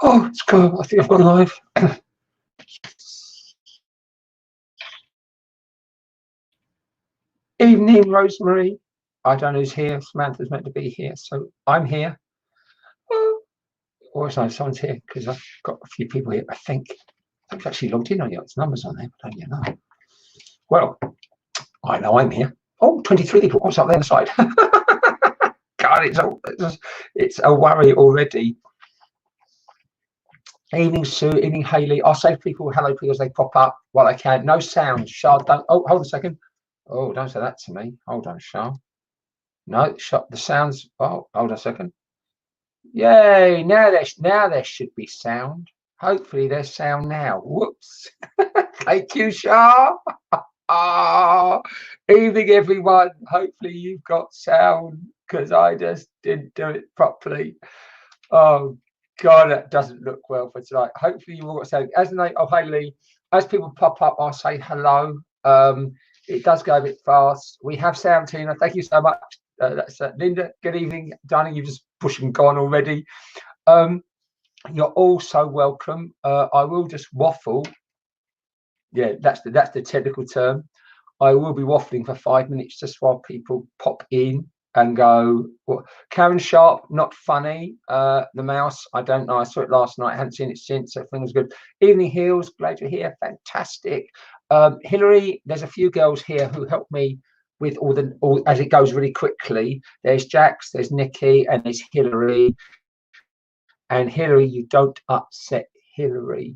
Oh, it's cool. I think I've gone live. Evening, Rosemary. I don't know who's here. Samantha's meant to be here, so I'm here. Oh, or no, someone's here because I've got a few people here. I think I've actually logged in on you. It's numbers on there, but don't you know? Well, I know I'm here. Oh, 23 people. What's up there on the side? God, it's a worry already. Evening, Sue. Evening, Haley. I'll say to people hello, people, as they pop up while I can. No sound. Shard, don't. Oh, hold a second. Oh, don't say that to me. Hold on, Shard. No, shut the sounds. Oh, hold on a second. Yay! Now there should be sound. Hopefully there's sound now. Whoops. Thank you, Shah. Ah, evening, everyone. Hopefully you've got sound because I just didn't do it properly. Oh God, that doesn't look well for tonight. Hopefully you all got sound. Haley, as people pop up, I'll say hello. It does go a bit fast. We have sound, Tina. Thank you so much. That's Linda. Good evening, darling. You've just pushed and gone already. You're all so welcome. I will just waffle. Yeah, that's the technical term. I will be waffling for 5 minutes just while people pop in and go. Well, Karen Sharp, not funny. The mouse, I don't know. I saw it last night. I haven't seen it since. So everything was good. Evening, Heels. Glad you're here. Fantastic. Hillary, there's a few girls here who help me with all as it goes really quickly. There's Jax, there's Nikki, and there's Hillary. And Hillary, you don't upset Hillary.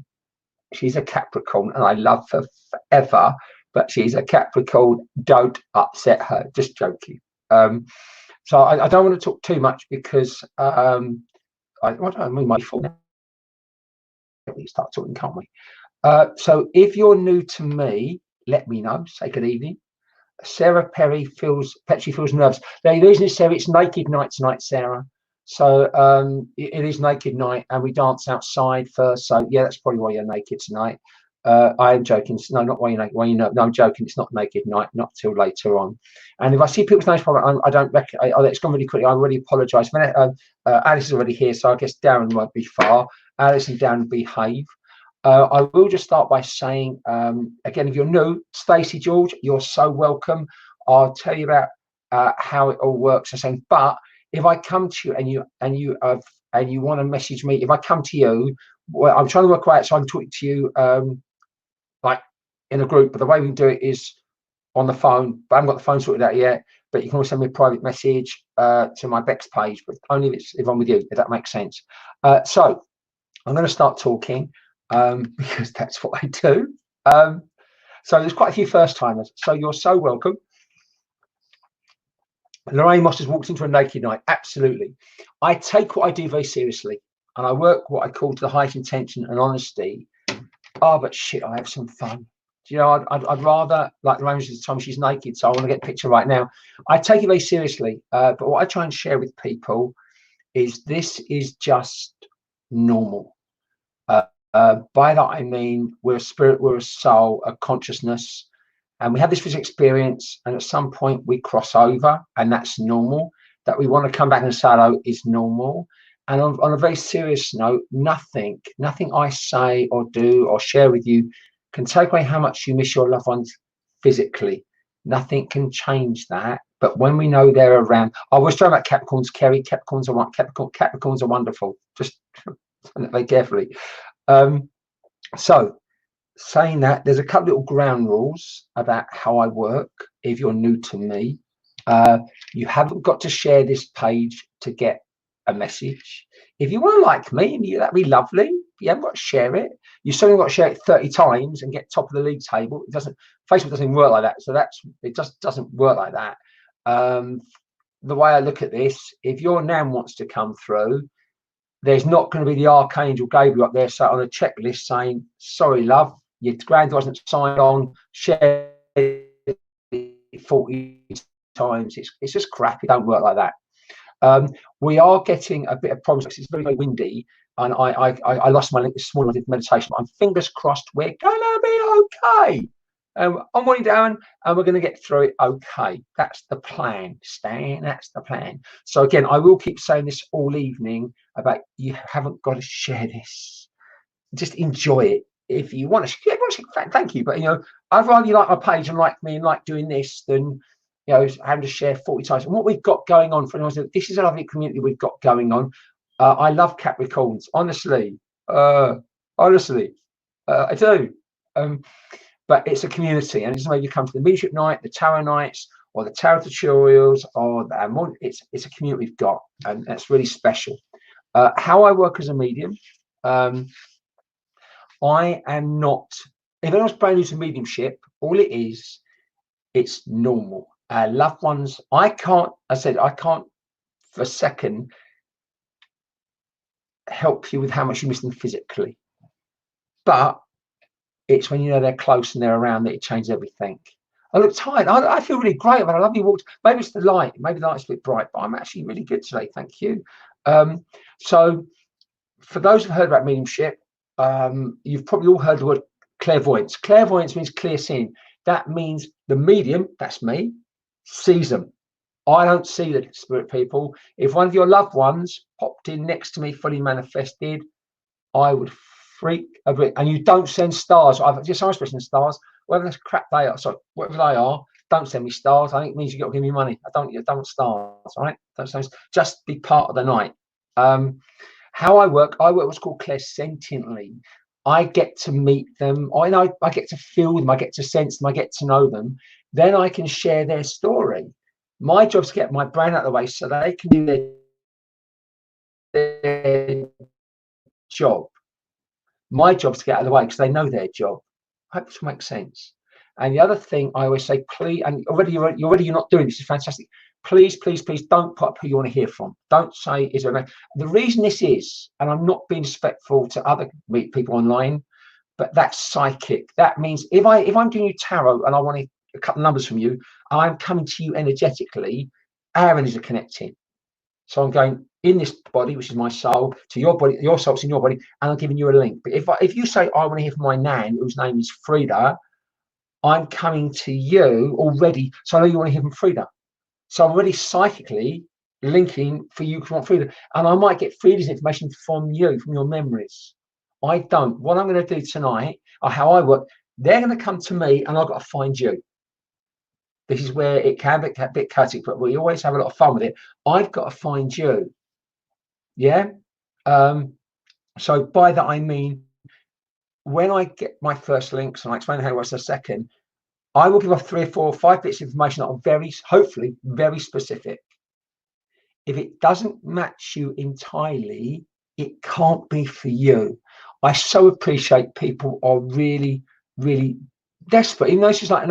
She's a Capricorn, and I love her forever. But she's a Capricorn. Don't upset her. Just joking. So I don't want to talk too much because we might fall now. We start talking, can't we? So if you're new to me, let me know. Say good evening. Sarah Perry feels nervous. The reason is, Sarah, it's naked night tonight, Sarah. So it is naked night, and we dance outside first. So yeah, that's probably why you're naked tonight. I am joking. No, not why you're naked. No, I'm joking. It's not naked night, not till later on. And if I see people's names, I don't reckon. It's gone really quickly. I really apologise. Alice is already here, so I guess Darren won't be far. Alice and Darren behave. I will just start by saying, again, if you're new, Stacey George, you're so welcome. I'll tell you about how it all works and saying, but if I come to you and you want to message me, if I come to you, well, I'm trying to work out so I can talk to you like in a group, but the way we can do it is on the phone, but I haven't got the phone sorted out yet. But you can also send me a private message to my Bex page, but only if I'm with you, if that makes sense. So I'm going to start talking. Because that's what I do. So there's quite a few first timers. So you're so welcome. Lorraine Moss has walked into a naked night. Absolutely. I take what I do very seriously, and I work what I call to the highest intention and honesty. Oh, but shit, I have some fun. Do you know, I'd rather, like Lorraine was time she's naked, so I want to get a picture right now. I take it very seriously, but what I try and share with people is this is just normal. By that I mean we're a spirit, we're a soul, a consciousness, and we have this physical experience, and at some point we cross over, and that's normal. That we want to come back and say hello is normal. And on a very serious note, nothing I say or do or share with you can take away how much you miss your loved ones physically. Nothing can change that. But when we know they're around, I was talking about Capricorns, Kerry. Capricorns are wonderful. Just very carefully. So saying that, there's a couple little ground rules about how I work. If you're new to me, you haven't got to share this page to get a message. If you want to like me, that'd be lovely. You haven't got to share it. You certainly got to share it 30 times and get top of the league table. It doesn't. Facebook doesn't work like that. So it just doesn't work like that. The way I look at this, if your nan wants to come through, there's not going to be the Archangel Gabriel up there sat on a checklist saying, sorry, love, your granddad wasn't signed on, share 40 times. It's just crap. It don't work like that. We are getting a bit of problems. It's very, very windy. And I lost my link this morning. I did meditation. I'm fingers crossed we're going to be okay. I'm winding down, and we're going to get through it. Okay, that's the plan, Stan. That's the plan. So again, I will keep saying this all evening about you haven't got to share this. Just enjoy it. If you want to, thank you. But I'd rather you like my page and like me and like doing this than having to share 40 times. And what we've got going on for this is a lovely community we've got going on. I love Capricorns, honestly. Honestly, I do. But it's a community, and it's maybe you come to the Mediumship night, the Tarot nights, or the Tarot tutorials, or it's a community we've got, and that's really special. How I work as a medium. I am not, if anyone's brand new to mediumship, all it is, it's normal. Loved ones, I can't for a second help you with how much you miss them physically. But it's when they're close and they're around that it changes everything. I look tired. I feel really great. I love you walked. Maybe it's the light. Maybe the light's a bit bright, but I'm actually really good today. Thank you. So for those who've heard about mediumship, you've probably all heard the word clairvoyance. Clairvoyance means clear seeing. That means the medium, that's me, sees them. I don't see the spirit people. If one of your loved ones popped in next to me, fully manifested, I would freak a bit. And you don't send stars. I've just expressing stars, whatever the crap they are. Sorry, whatever they are, don't send me stars. I think it means you got to give me money. I don't want stars. All right, just be part of the night. How I work what's called clairsentiently. I get to meet them. I get to feel them. I get to sense them. I get to know them. Then I can share their story. My job is to get my brain out of the way so they can do their job. My job is to get out of the way because they know their job. I hope this makes sense. And the other thing I always say, please, and you're not doing this, is fantastic. Please, please, please don't put up who you want to hear from. Don't say, is there a... The reason this is, and I'm not being respectful to other people online, but that's psychic. That means if I'm doing you tarot and I want a couple of numbers from you, I'm coming to you energetically, our energies are connecting. So I'm going in this body, which is my soul, to your body, your soul's in your body, and I'm giving you a link. But if you say, I want to hear from my nan, whose name is Frida, I'm coming to you already. So I know you want to hear from Frida. So I'm already psychically linking for you to want Frida. And I might get Frida's information from you, from your memories. I don't. What I'm going to do tonight, or how I work, they're going to come to me and I've got to find you. This is where it can be a bit chaotic, but we always have a lot of fun with it. I've got to find you. Yeah. So by that, I mean, when I get my first links, and I explain how it works in a second, I will give off 3 or 4 or 5 bits of information that are hopefully very specific. If it doesn't match you entirely, it can't be for you. I so appreciate people are really, really desperate. Even though it's just like,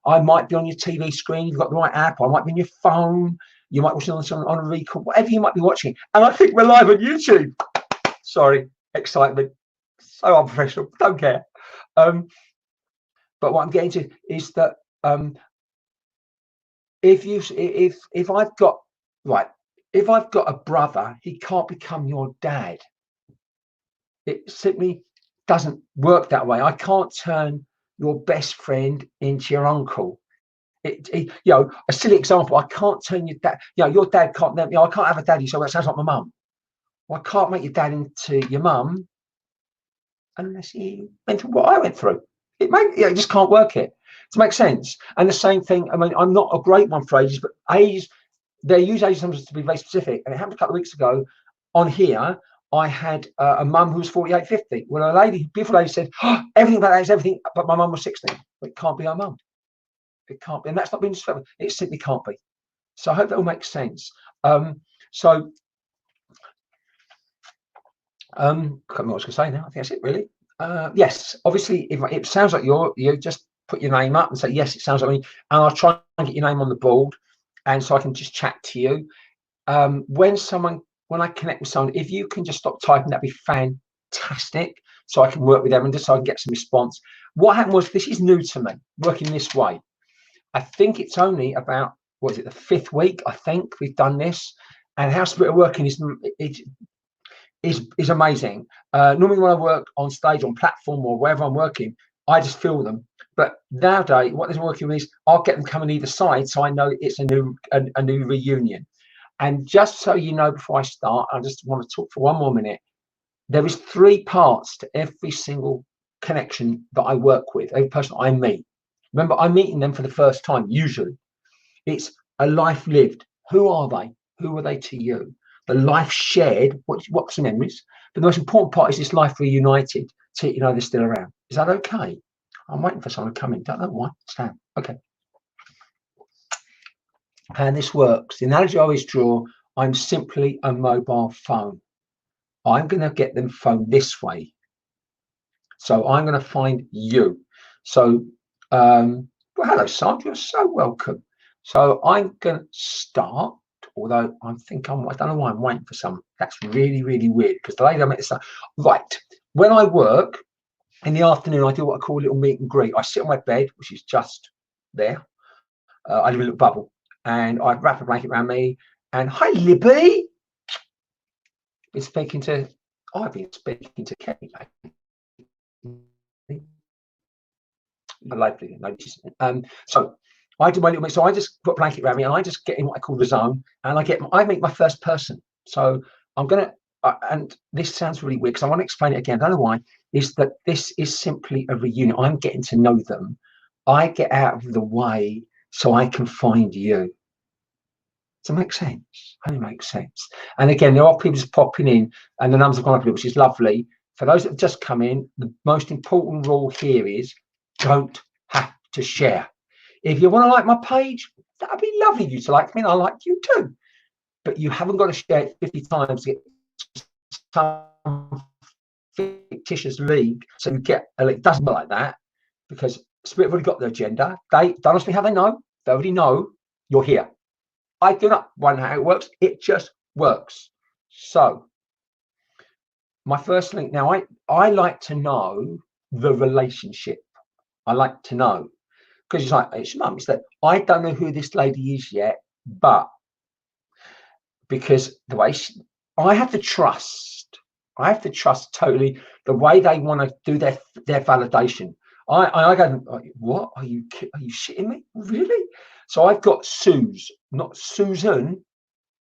I might be on your TV screen, you've got the right app, I might be on your phone, you might watch it on a record, whatever you might be watching. And I think we're live on YouTube. Sorry, excitement. So unprofessional, don't care. But what I'm getting to is that if I've got a brother, he can't become your dad. It simply doesn't work that way. I can't turn your best friend into your uncle. A silly example. I can't turn your dad. Your dad can't. I can't have a daddy, so that sounds like my mum. Well, I can't make your dad into your mum unless he went through what I went through. It just can't work it. To make sense. And the same thing, I mean, I'm not a great one for ages, but ages, they use ages sometimes to be very specific. And it happened a couple of weeks ago on here. I had a mum who was 48, 50. Well, beautiful lady said, everything about that is everything, but my mum was 16. But it can't be our mum. It can't be. And that's not being disrespectful. It simply can't be. So I hope that all makes sense. I can't remember what I was going to say now. I think that's it, really. Yes, obviously, if it sounds like you just put your name up and say, yes, it sounds like me. And I'll try and get your name on the board. And so I can just chat to you. When I connect with someone, if you can just stop typing, that'd be fantastic. So I can work with them and just so I can get some response. What happened was, this is new to me, working this way. I think it's only about, the 5th week, I think we've done this. And how spirit working is amazing. Normally when I work on stage, on platform, or wherever I'm working, I just feel them. But nowadays, what they're working with is I'll get them coming either side, so I know it's a new reunion. And just so you know, before I start, I just want to talk for one more minute. There is 3 parts to every single connection that I work with, every person I meet. Remember, I'm meeting them for the first time. Usually, it's a life lived. Who are they? Who are they to you? The life shared. What's the memories? But the most important part is this life reunited. So you know they're still around. Is that okay? I'm waiting for someone to come in. Don't know why. Stand. Okay. And this works. The analogy I always draw, I'm simply a mobile phone. I'm going to get them phoned this way. So I'm going to find you. So, well, hello, Sandra. You're so welcome. So I'm going to start, although I don't know why I'm waiting for some. That's really, really weird because the lady I met this time, right. When I work in the afternoon, I do what I call a little meet and greet. I sit on my bed, which is just there. I live in a little bubble and I wrap a blanket around me and hi, Libby. I've been speaking to Kelly. Lively notice. So I do my little. So I just put a blanket around me, and I just get in what I call the zone, and I make my first person. So I'm gonna, and this sounds really weird because I want to explain it again. I don't know why. Is that this is simply a reunion? I'm getting to know them. I get out of the way so I can find you. Does that make sense? Only makes sense. And again, there are people just popping in, and the numbers have gone up a little, which is lovely. For those that have just come in, the most important rule here is don't have to share. If you want to like my page, that'd be lovely you to like me, and I like you too. But you haven't got to share it 50 times to get some fictitious league. So you get it doesn't work like that because Spirit have already got their agenda. They don't ask me how they know. They already know you're here. I do not wonder how it works. It just works. So my first link now, I like to know the relationship. I like to know because it's like it's mum. It's that I don't know who this lady is yet, but because the way I have to trust totally the way they want to do their validation. I go, what are you shitting me? Really? So I've got Suze, not Susan,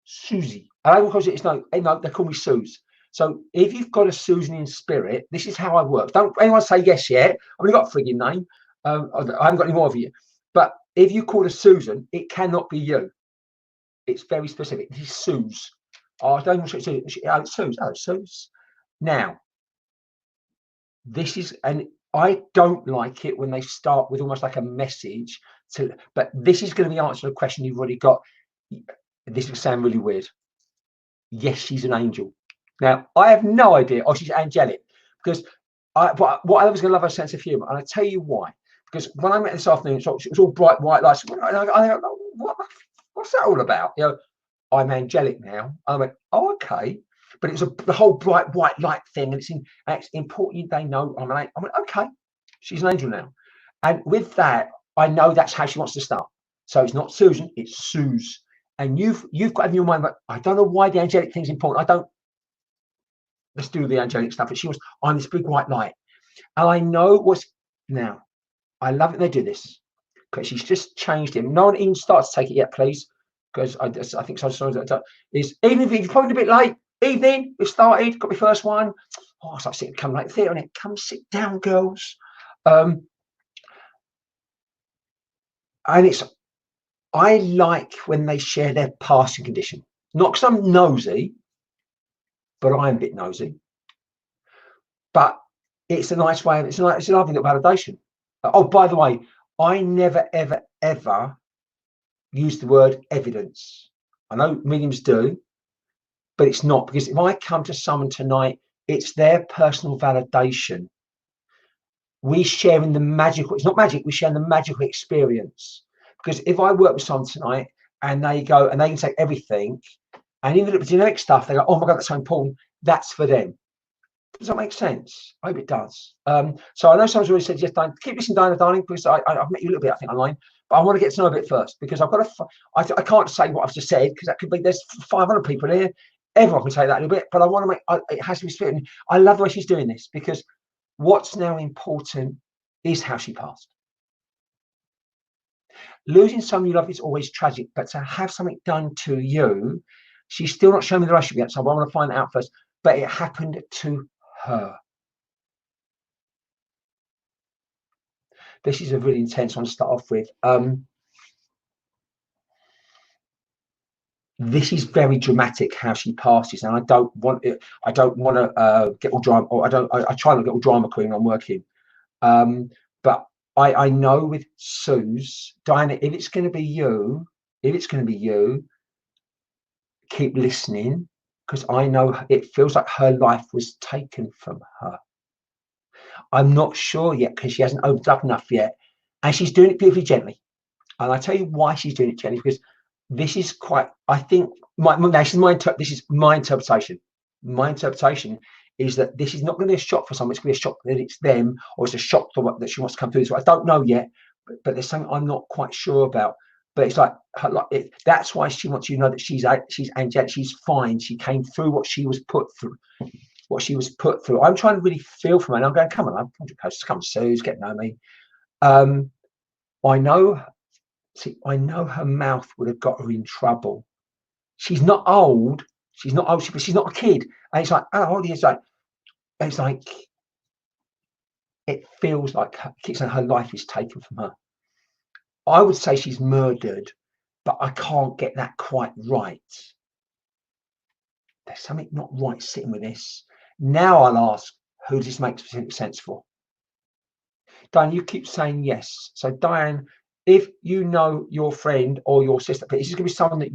Susie. Because it's no, they call me Suze. So if you've got a Susan in spirit, this is how I work. Don't anyone say yes yet. I've only got a frigging name. I haven't got any more of you. But if you call a Susan, it cannot be you. It's very specific. This is Suze. Oh, I don't want to say Suze. Oh, Suze. Now, this is, and I don't like it when they start with almost like a message. But this is going to be answering a question you've already got. This will sound really weird. Yes, she's an angel. Now, I have no idea. Oh, she's angelic. Because what I was going to love her sense of humour. And I tell you why. Because when I met this afternoon, it was all bright white lights. And I go, what's that all about? You know, I'm angelic now. I went, oh, okay. But it was the whole bright white light thing. And it's important they know I went, okay, she's an angel now. And with that, I know that's how she wants to start. So it's not Susan, it's Suze. And you've got in your mind, but I don't know why the angelic thing's important. Let's do the angelic stuff. But she was on this big white light. And I know what's now. I love it they do this because she's just changed it. No one even starts to take it yet, please. Because I think so. Is even if you're probably a bit late, evening, we've started, got my first one. Oh, I start come like theatre on it. Come sit down, girls. And I like when they share their passing condition. Not because I'm nosy, but I'm a bit nosy. But it's a nice way. It's a lovely little validation. Oh, by the way, I never, ever, ever use the word evidence. I know mediums do, but it's not, because if I come to someone tonight, it's their personal validation. We share in the magical. It's not magic. We share in the magical experience. Because if I work with someone tonight and they go and they can take everything, and even the generic stuff, they go, oh my God, that's so important. That's for them. Does that make sense? I hope it does. So I know someone's already said, yes, keep listening, Diana, darling, because I've met you a little bit, I think, online. But I want to get to know a bit first, because I've got to, I can't say what I've just said, because that could be, there's 500 people here. Everyone can say that a little bit, but I want to make, it has to be spirit. I love the way she's doing this, because what's now important is how she passed. Losing someone you love is always tragic, but to have something done to you, she's still not showing me the relationship yet, so I want to find it out first. But it happened to her. This is a really intense one to start off with. This is very dramatic how she passes, and I don't want it. I don't want to get all drama, or I try not to get all drama queen when I'm working. But I know with Suze, Diana, if it's going to be you, keep listening, because I know it feels like her life was taken from her. I'm not sure yet because she hasn't opened up enough yet, and she's doing it beautifully gently. And I tell you why she's doing it gently, because this is quite. I think this is my interpretation. My interpretation is that this is not going to be a shock for someone. It's going to be a shock that it's them, or it's a shock for that she wants to come through. So I don't know yet, but there's something I'm not quite sure about. But it's like that's why she wants you to know that she's angelic. She's fine. She came through what she was put through. I'm trying to really feel for her, and I'm going, come on, I'm come Suze, get to know me. I know her mouth would have got her in trouble. She's not old, but she's not a kid. And it's like, how old is like? It's like it feels like her life is taken from her. I would say she's murdered, but I can't get that quite right. There's something not right sitting with this. Now I'll ask, who does this make specific sense for? Diane, you keep saying yes. So Diane, if you know your friend or your sister, but this is going to be someone that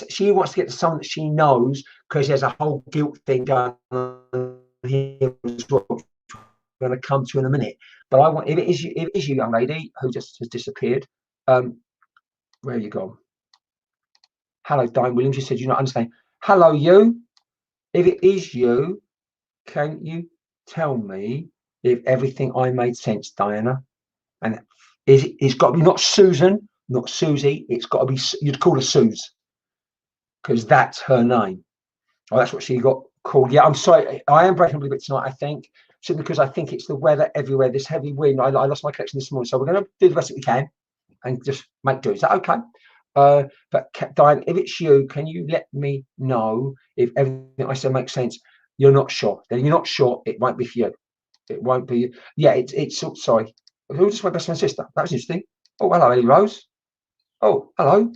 she wants to get to someone that she knows, because there's a whole guilt thing going on here as well, which we're going to come to in a minute. But I want, if it is you, young lady who just has disappeared, where are you gone? Hello, Diane Williams. You said you not understand. Hello, you. If it is you, can you tell me if everything I made sense, Diana? And it's got to be not Susan, not Susie. It's got to be, you'd call her Suze, because that's her name. Oh, that's what she got called. Yeah, I'm sorry. I am breaking a little bit tonight, I think, simply because I think it's the weather everywhere, this heavy wind. I lost my connection this morning. So we're going to do the best that we can and just make do. Is that okay? But Diane, if it's you, can you let me know if everything I said makes sense? You're not sure. Then you're not sure. It won't be for you. It won't be. Yeah, it's sorry. Who's just my best friend's sister? That was interesting. Oh, hello, Ellie Rose. Oh, hello.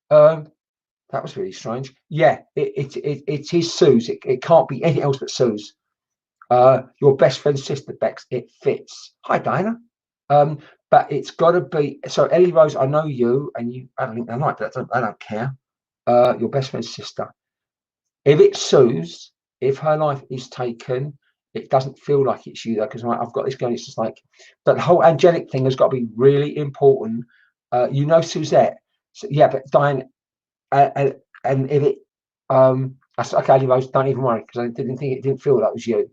That was really strange. Yeah, it is Suze. It can't be anything else but Suze. Your best friend's sister, Bex. It fits. Hi, Diana. But it's got to be. So Ellie Rose, I know you, and you. I don't think they like that. I don't care. Your best friend's sister. If it's Suze, if her life is taken, it doesn't feel like it's you though, because I've got this going. It's just like, but the whole angelic thing has got to be really important. You know, Suzette. So, yeah, but Diane, and if it, that's okay, Ellie Rose, don't even worry, because I didn't feel that was you.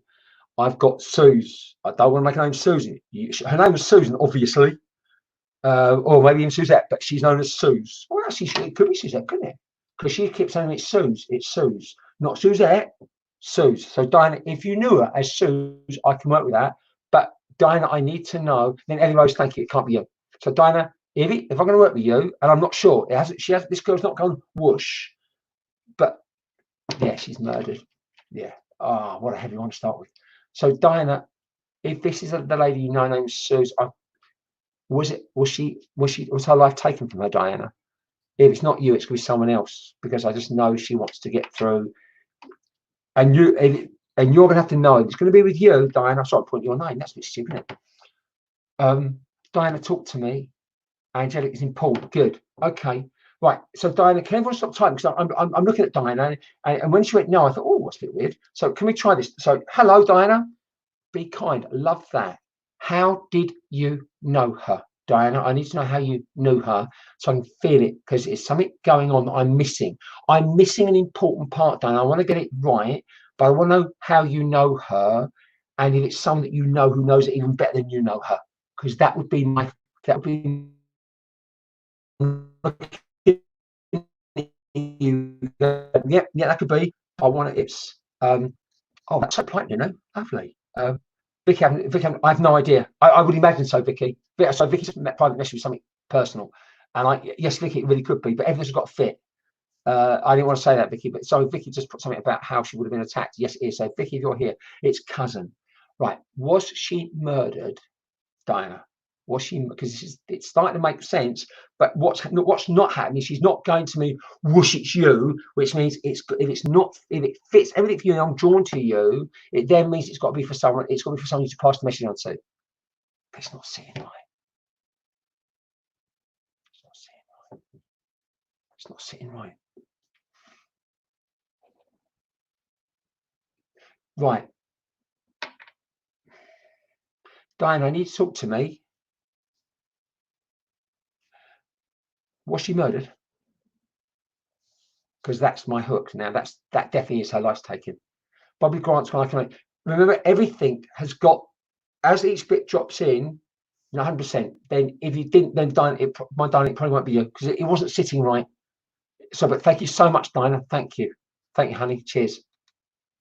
I've got Suze. I don't want to make her name Susan. Her name was Susan, obviously, or maybe even Suzette, but she's known as Suze. Well, actually, it could be Suzette, couldn't it? Because she keeps saying it's Suze. It's Suze, not Suzette. Suze. So Diana, if you knew her as Suze, I can work with that. But Diana, I need to know. Then Ellie Rose, thank you. It can't be you. So Diana, if I'm going to work with you, and I'm not sure, this girl's not gone whoosh, but yeah, she's murdered. Yeah. Oh, what a heavy one to start with. So Diana, if this is the lady you know named Suze, was her life taken from her, Diana? If it's not you, it's going to be someone else, because I just know she wants to get through. And you're going to have to know it's going to be with you, Diana. I sort of point your name. That's a bit stupid, isn't it? Diana, talk to me. Angelic is important. Good. Okay. Right. So Diana, can everyone stop typing? Because I'm looking at Diana, and when she went no, I thought, oh, that's a bit weird. So can we try this? So hello, Diana. Be kind. Love that. How did you know her, Diana? I need to know how you knew her so I can feel it, because it's something going on that I'm missing. I'm missing an important part, Diana. I want to get it right, but I want to know how you know her, and if it's someone that you know who knows it even better than you know her, because that would be yeah, that could be. I want it. It's oh, that's so polite, you know, lovely. Vicky, I have no idea. I would imagine so, Vicky. So Vicky just met private message with something personal, and yes, Vicky, it really could be, but everything's got to fit. I didn't want to say that, Vicky, but so Vicky just put something about how she would have been attacked. Yes, it is. So Vicky, if you're here, it's cousin. Right. Was she murdered, Diana? Was she? Because it's starting to make sense. But what's not happening? She's not going to me. Whoosh, it's you, which means if it fits everything for you, and I'm drawn to you. It then means it's got to be for someone. It's got to be for someone to pass the message on to. But it's not sitting right. It's not sitting right. It's not sitting right. Right. Diana, I need to talk to me. Was she murdered? Because that's my hook now. That definitely is her life's taken. Bobby Grant's one I can make. Remember, everything has got, as each bit drops in, 100%. Then if you didn't, then my Diana, it probably won't be you because it wasn't sitting right. So, but thank you so much, Diana. Thank you, honey. Cheers.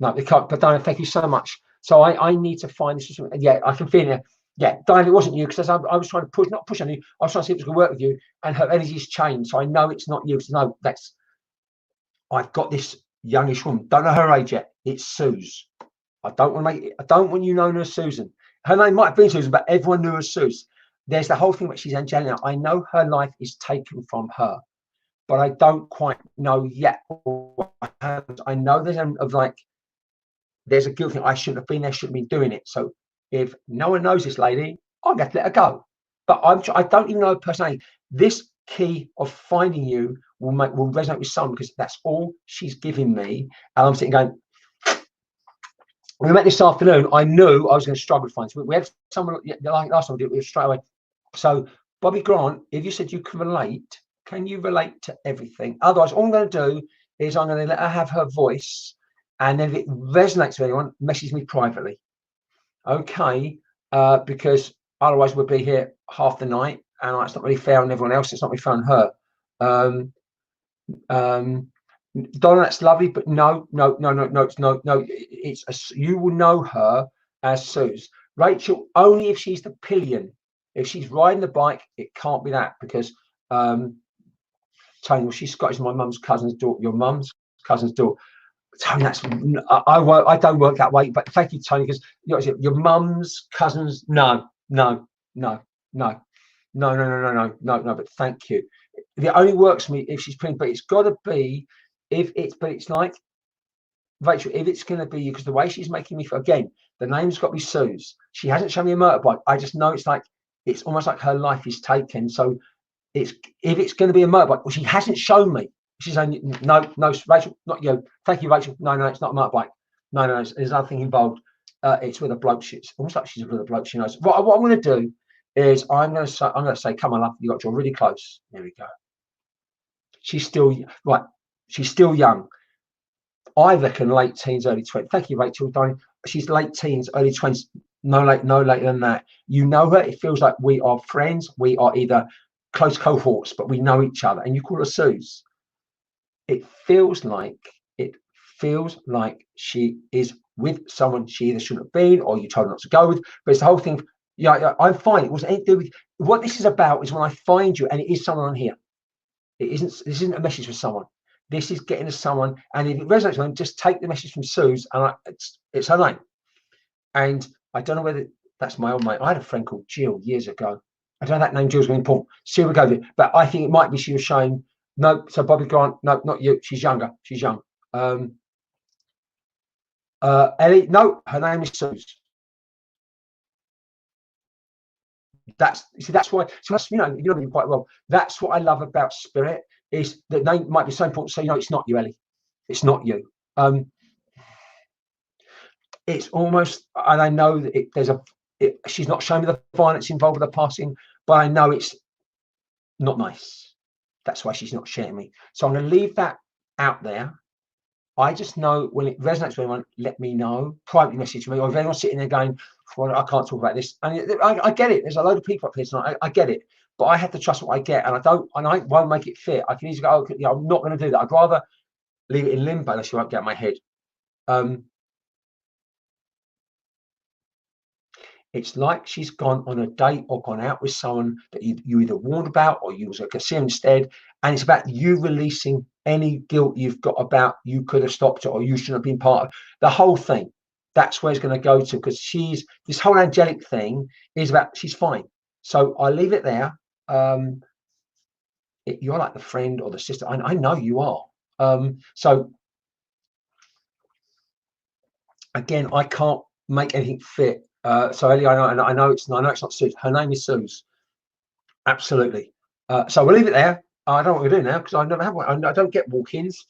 No, they can't. But Diana, thank you so much. So I need to find this. Yeah, I can feel it. Yeah, Diana, it wasn't you because I was trying to not push on you. I was trying to see if it was going to work with you, and her energy's changed. So I know it's not you. So no, I've got this youngish woman. Don't know her age yet. It's Suze. I don't want you knowing her as Susan. Her name might have been Susan, but everyone knew her as Suze. There's the whole thing that she's Angelina. I know her life is taken from her, but I don't quite know yet what happens. I know there's a guilt thing. I shouldn't have been there, shouldn't have been doing it. So if no one knows this lady, I'm going to let her go. But I don't even know her personality. This key of finding you will resonate with someone because that's all she's giving me. And I'm sitting going, we met this afternoon. I knew I was going to struggle to find. So we had someone like last time we did it straight away. So Bobby Grant, if you said you can you relate to everything? Otherwise, all I'm going to do is I'm going to let her have her voice, and then if it resonates with anyone, message me privately. Okay, because otherwise we'll be here half the night, and it's not really fair on everyone else. It's not really fair on her. Donna, that's lovely, but no. It's you will know her as Suze. Rachel, only if she's the pillion. If she's riding the bike, it can't be that because Tony, well, she's Scottish. My mum's cousin's daughter. Your mum's cousin's daughter. Tony, that's I don't work that way. But thank you, Tony, because your mum's cousins. No. But thank you. It only works for me if she's printing, but it's got to be it's like Rachel. If it's going to be you, because the way she's making me feel, again, the name's got to be Suze. She hasn't shown me a motorbike. I just know it's almost like her life is taken. So if it's going to be a motorbike, well, she hasn't shown me. She's saying no, Rachel, not you. Thank you, Rachel. No, it's not a motorbike. No, there's nothing involved. It's with a bloke. It's almost like she's with a bloke. She knows. What I'm going to do is I'm going to say, come on, love, you got to draw really close. There we go. She's still right. She's still young. I reckon late teens, early 20s. Thank you, Rachel. Darling. She's late teens, early 20s. No later than that. You know her. It feels like we are friends. We are either close cohorts, but we know each other. And you call her Suze. It feels like she is with someone she either shouldn't have been or you told her not to go with. But it's the whole thing. Yeah, I'm fine. It wasn't anything to do with what this is about. Is when I find you, and it is someone on here. This isn't a message for someone. This is getting to someone, and if it resonates with them, just take the message from Suze, and it's her name. And I don't know whether that's my old mate. I had a friend called Jill years ago. I don't know that name. Jill's really important. See, we go with it. But I think it might be she was showing. No, so Bobby Grant. No, not you. She's younger. She's young. Ellie. No, her name is Suze. That's why. So that's, you know me quite well. That's what I love about spirit is that name might be so important. So it's not you, Ellie. It's not you. It's almost, and I know that she's not showing me the violence involved with the passing, but I know it's not nice. That's why she's not sharing me. So I'm going to leave that out there. I just know when it resonates with anyone, let me know. Privately message me, or if anyone's sitting there going, well, I can't talk about this. And I get it. There's a load of people up here tonight. I get it. But I have to trust what I get, and I won't make it fit. I can easily go, okay, I'm not going to do that. I'd rather leave it in limbo unless you won't get out of my head. It's like she's gone on a date or gone out with someone that you either warned about or you was like a see instead. And it's about you releasing any guilt you've got about you could have stopped it or you shouldn't have been part of the whole thing. That's where it's going to go to, because she's this whole angelic thing is about she's fine. So I leave it there. You're like the friend or the sister. I know you are. So again, I can't make anything fit. So Ellie, I know it's not Suze. Her name is Suze. Absolutely. So we'll leave it there. I don't know what we're doing now because I never have one. I don't get walk-ins.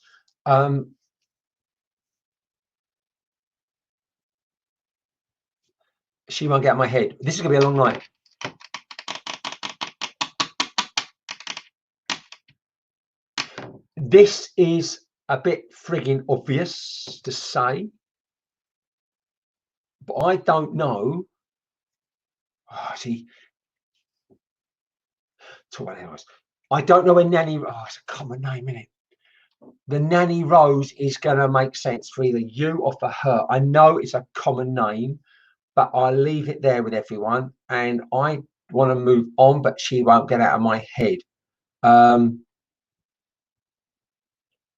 She won't get out of my head. This is gonna be a long night. This is a bit frigging obvious to say, but I don't know. Oh, see, talk about the hours. I don't know when Nanny. Oh, it's a common name, isn't it? The Nanny Rose is going to make sense for either you or for her. I know it's a common name, but I'll leave it there with everyone. And I want to move on, but she won't get out of my head.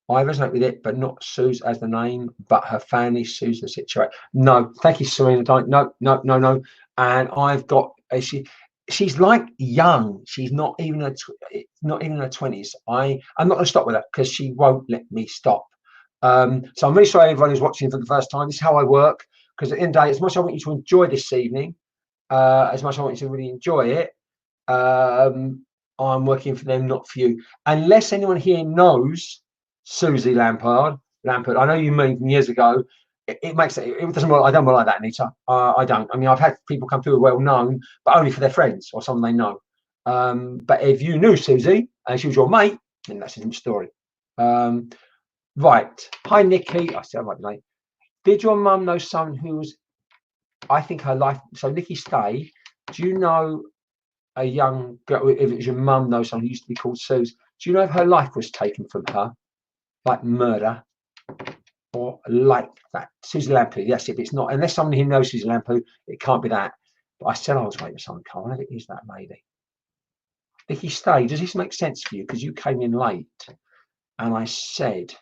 I resonate with it, but not Suze as the name, but her family, Suze the situation. No, thank you, Serena. Don't, no. And I've got she's like young. She's not even in her 20s. I'm not going to stop with her because she won't let me stop. So I'm really sorry everyone who's watching for the first time. This is how I work, because at the end of the day, as much as I want you to enjoy this evening, as much as I want you to really enjoy it, I'm working for them, not for you. Unless anyone here knows Susie Lampard. I know you mean from years ago. It makes it doesn't work. I don't work like that, Anita. I don't. I mean, I've had people come through well known, but only for their friends or someone they know. But if you knew Susie and she was your mate, then that's a different story. Right. Hi, Nikki. I said I might be late. Did your mum know someone who was? I think her life. So Nikki Stay. Do you know a young girl? If it was your mum, knows someone who used to be called Suze. Do you know if her life was taken from her? Like murder or like that. Susie Lampu, yes, if it's not, unless someone here knows Susie Lampu, it can't be that. But I said I was waiting for someone to come. I don't think it is that lady. Vicky Stay, does this make sense for you? Because you came in late and I said,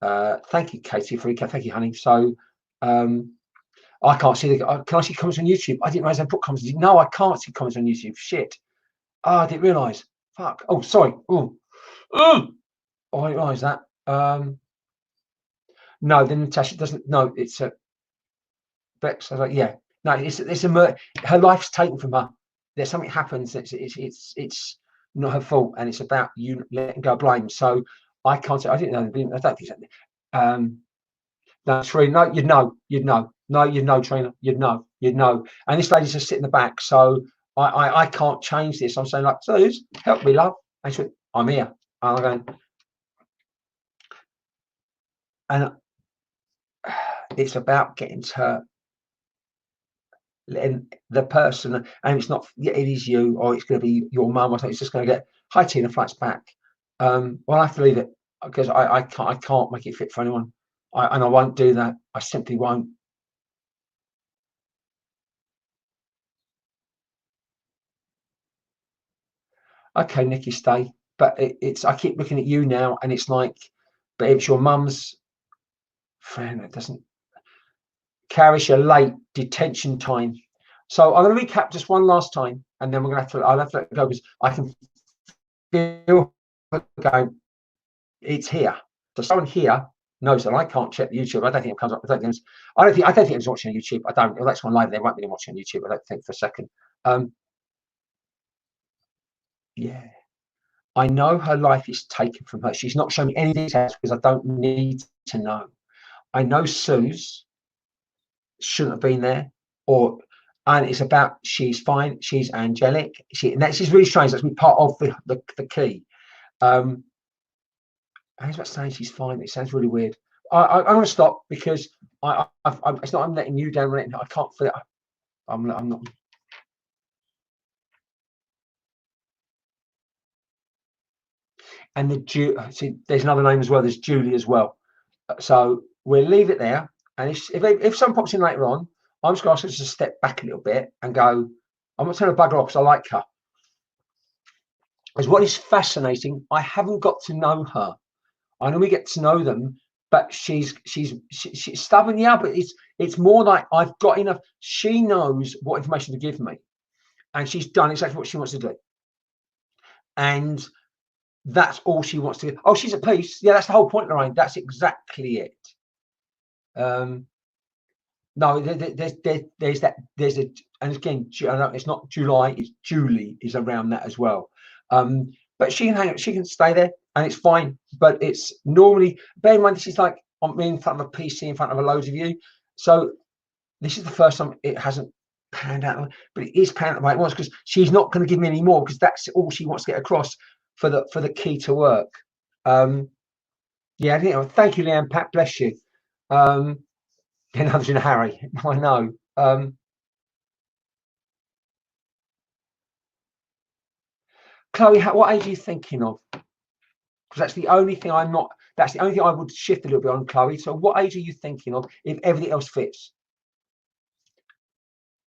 thank you, Katie, thank you, honey. So I can't see can I see comments on YouTube? I didn't realize I put comments. No, I can't see comments on YouTube. Shit. Oh, I didn't realize. Fuck. Oh, sorry. Oh, I didn't realize that. No, then Natasha doesn't. No, it's a Bex. I was like, yeah, no, it's a her life's taken from her. There's something happens. It's not her fault, and it's about you letting go of blame. So I can't say. I didn't know. I don't think so. No, Trina, no, you'd know. No, you'd know, Trina. You'd know. And this lady's just sitting in the back, so I can't change this. I'm saying like, Suze, help me, love. And she went, I'm here. And I'm going, and it's about getting to her, letting the person, and it's not, yeah, it is you, or it's going to be your mum, or something. It's just going to get, hi Tina, flights back. Well, I have to leave it because I can't make it fit for anyone, and I won't do that. I simply won't. Okay, Nikki, stay. But it's I keep looking at you now, and it's like, but if it's your mum's friend, it doesn't. Carish, a late detention time. So I'm going to recap just one last time, and then we're going to have to. I'll have to let go because I can feel going. It's here. So someone here knows that I can't check the YouTube. I don't think it comes up. I don't think it's watching on YouTube. I don't. Well, that's one live. They won't be watching on YouTube. I don't think for a second. Yeah. I know her life is taken from her. She's not showing me any details because I don't need to know. I know Suze shouldn't have been there, and it's about she's fine, she's angelic. And that's just really strange. That's part of the key. I was about saying she's fine. It sounds really weird. I'm going to stop because it's not. I'm letting you down. I can't feel it. I'm not. And see, there's another name as well. There's Julie as well. So we'll leave it there. And if someone pops in later on, I'm just going to ask her to step back a little bit and go, I'm not telling her bugger off because I like her. Because what is fascinating, I haven't got to know her. I normally get to know them, but she's stubborn, yeah, but it's more like I've got enough. She knows what information to give me, and she's done exactly what she wants to do. And that's all she wants to do. Oh, she's at peace. Yeah, that's the whole point, Lorraine. That's exactly it. No, there's that, and again, it's not July, it's Julie is around that as well. But she can hang, she can stay there, and it's fine. But it's normally, bear in mind, this is like I'm in front of a PC, in front of a loads of you. So this is the first time it hasn't panned out, but it is panned out the way it was, because she's not going to give me any more, because that's all she wants to get across for the key to work. Yeah, thank you, Leanne. Pat, bless you. Another's in a Harry. I know. Chloe, what age are you thinking of? Because that's the only thing I'm not. That's the only thing I would shift a little bit on, Chloe. So, what age are you thinking of if everything else fits?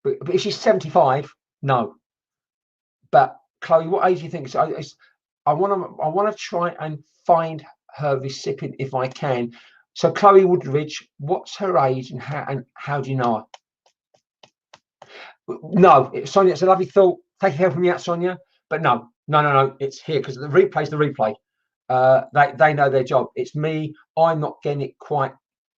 But if she's 75, no. But Chloe, what age do you think? So I want to try and find her recipient if I can. So, Chloe Woodridge, what's her age and how do you know her? No, Sonia, it's a lovely thought. Thank you for helping me out, Sonia. But no, it's here, because the replay's the replay. They know their job. It's me. I'm not getting it quite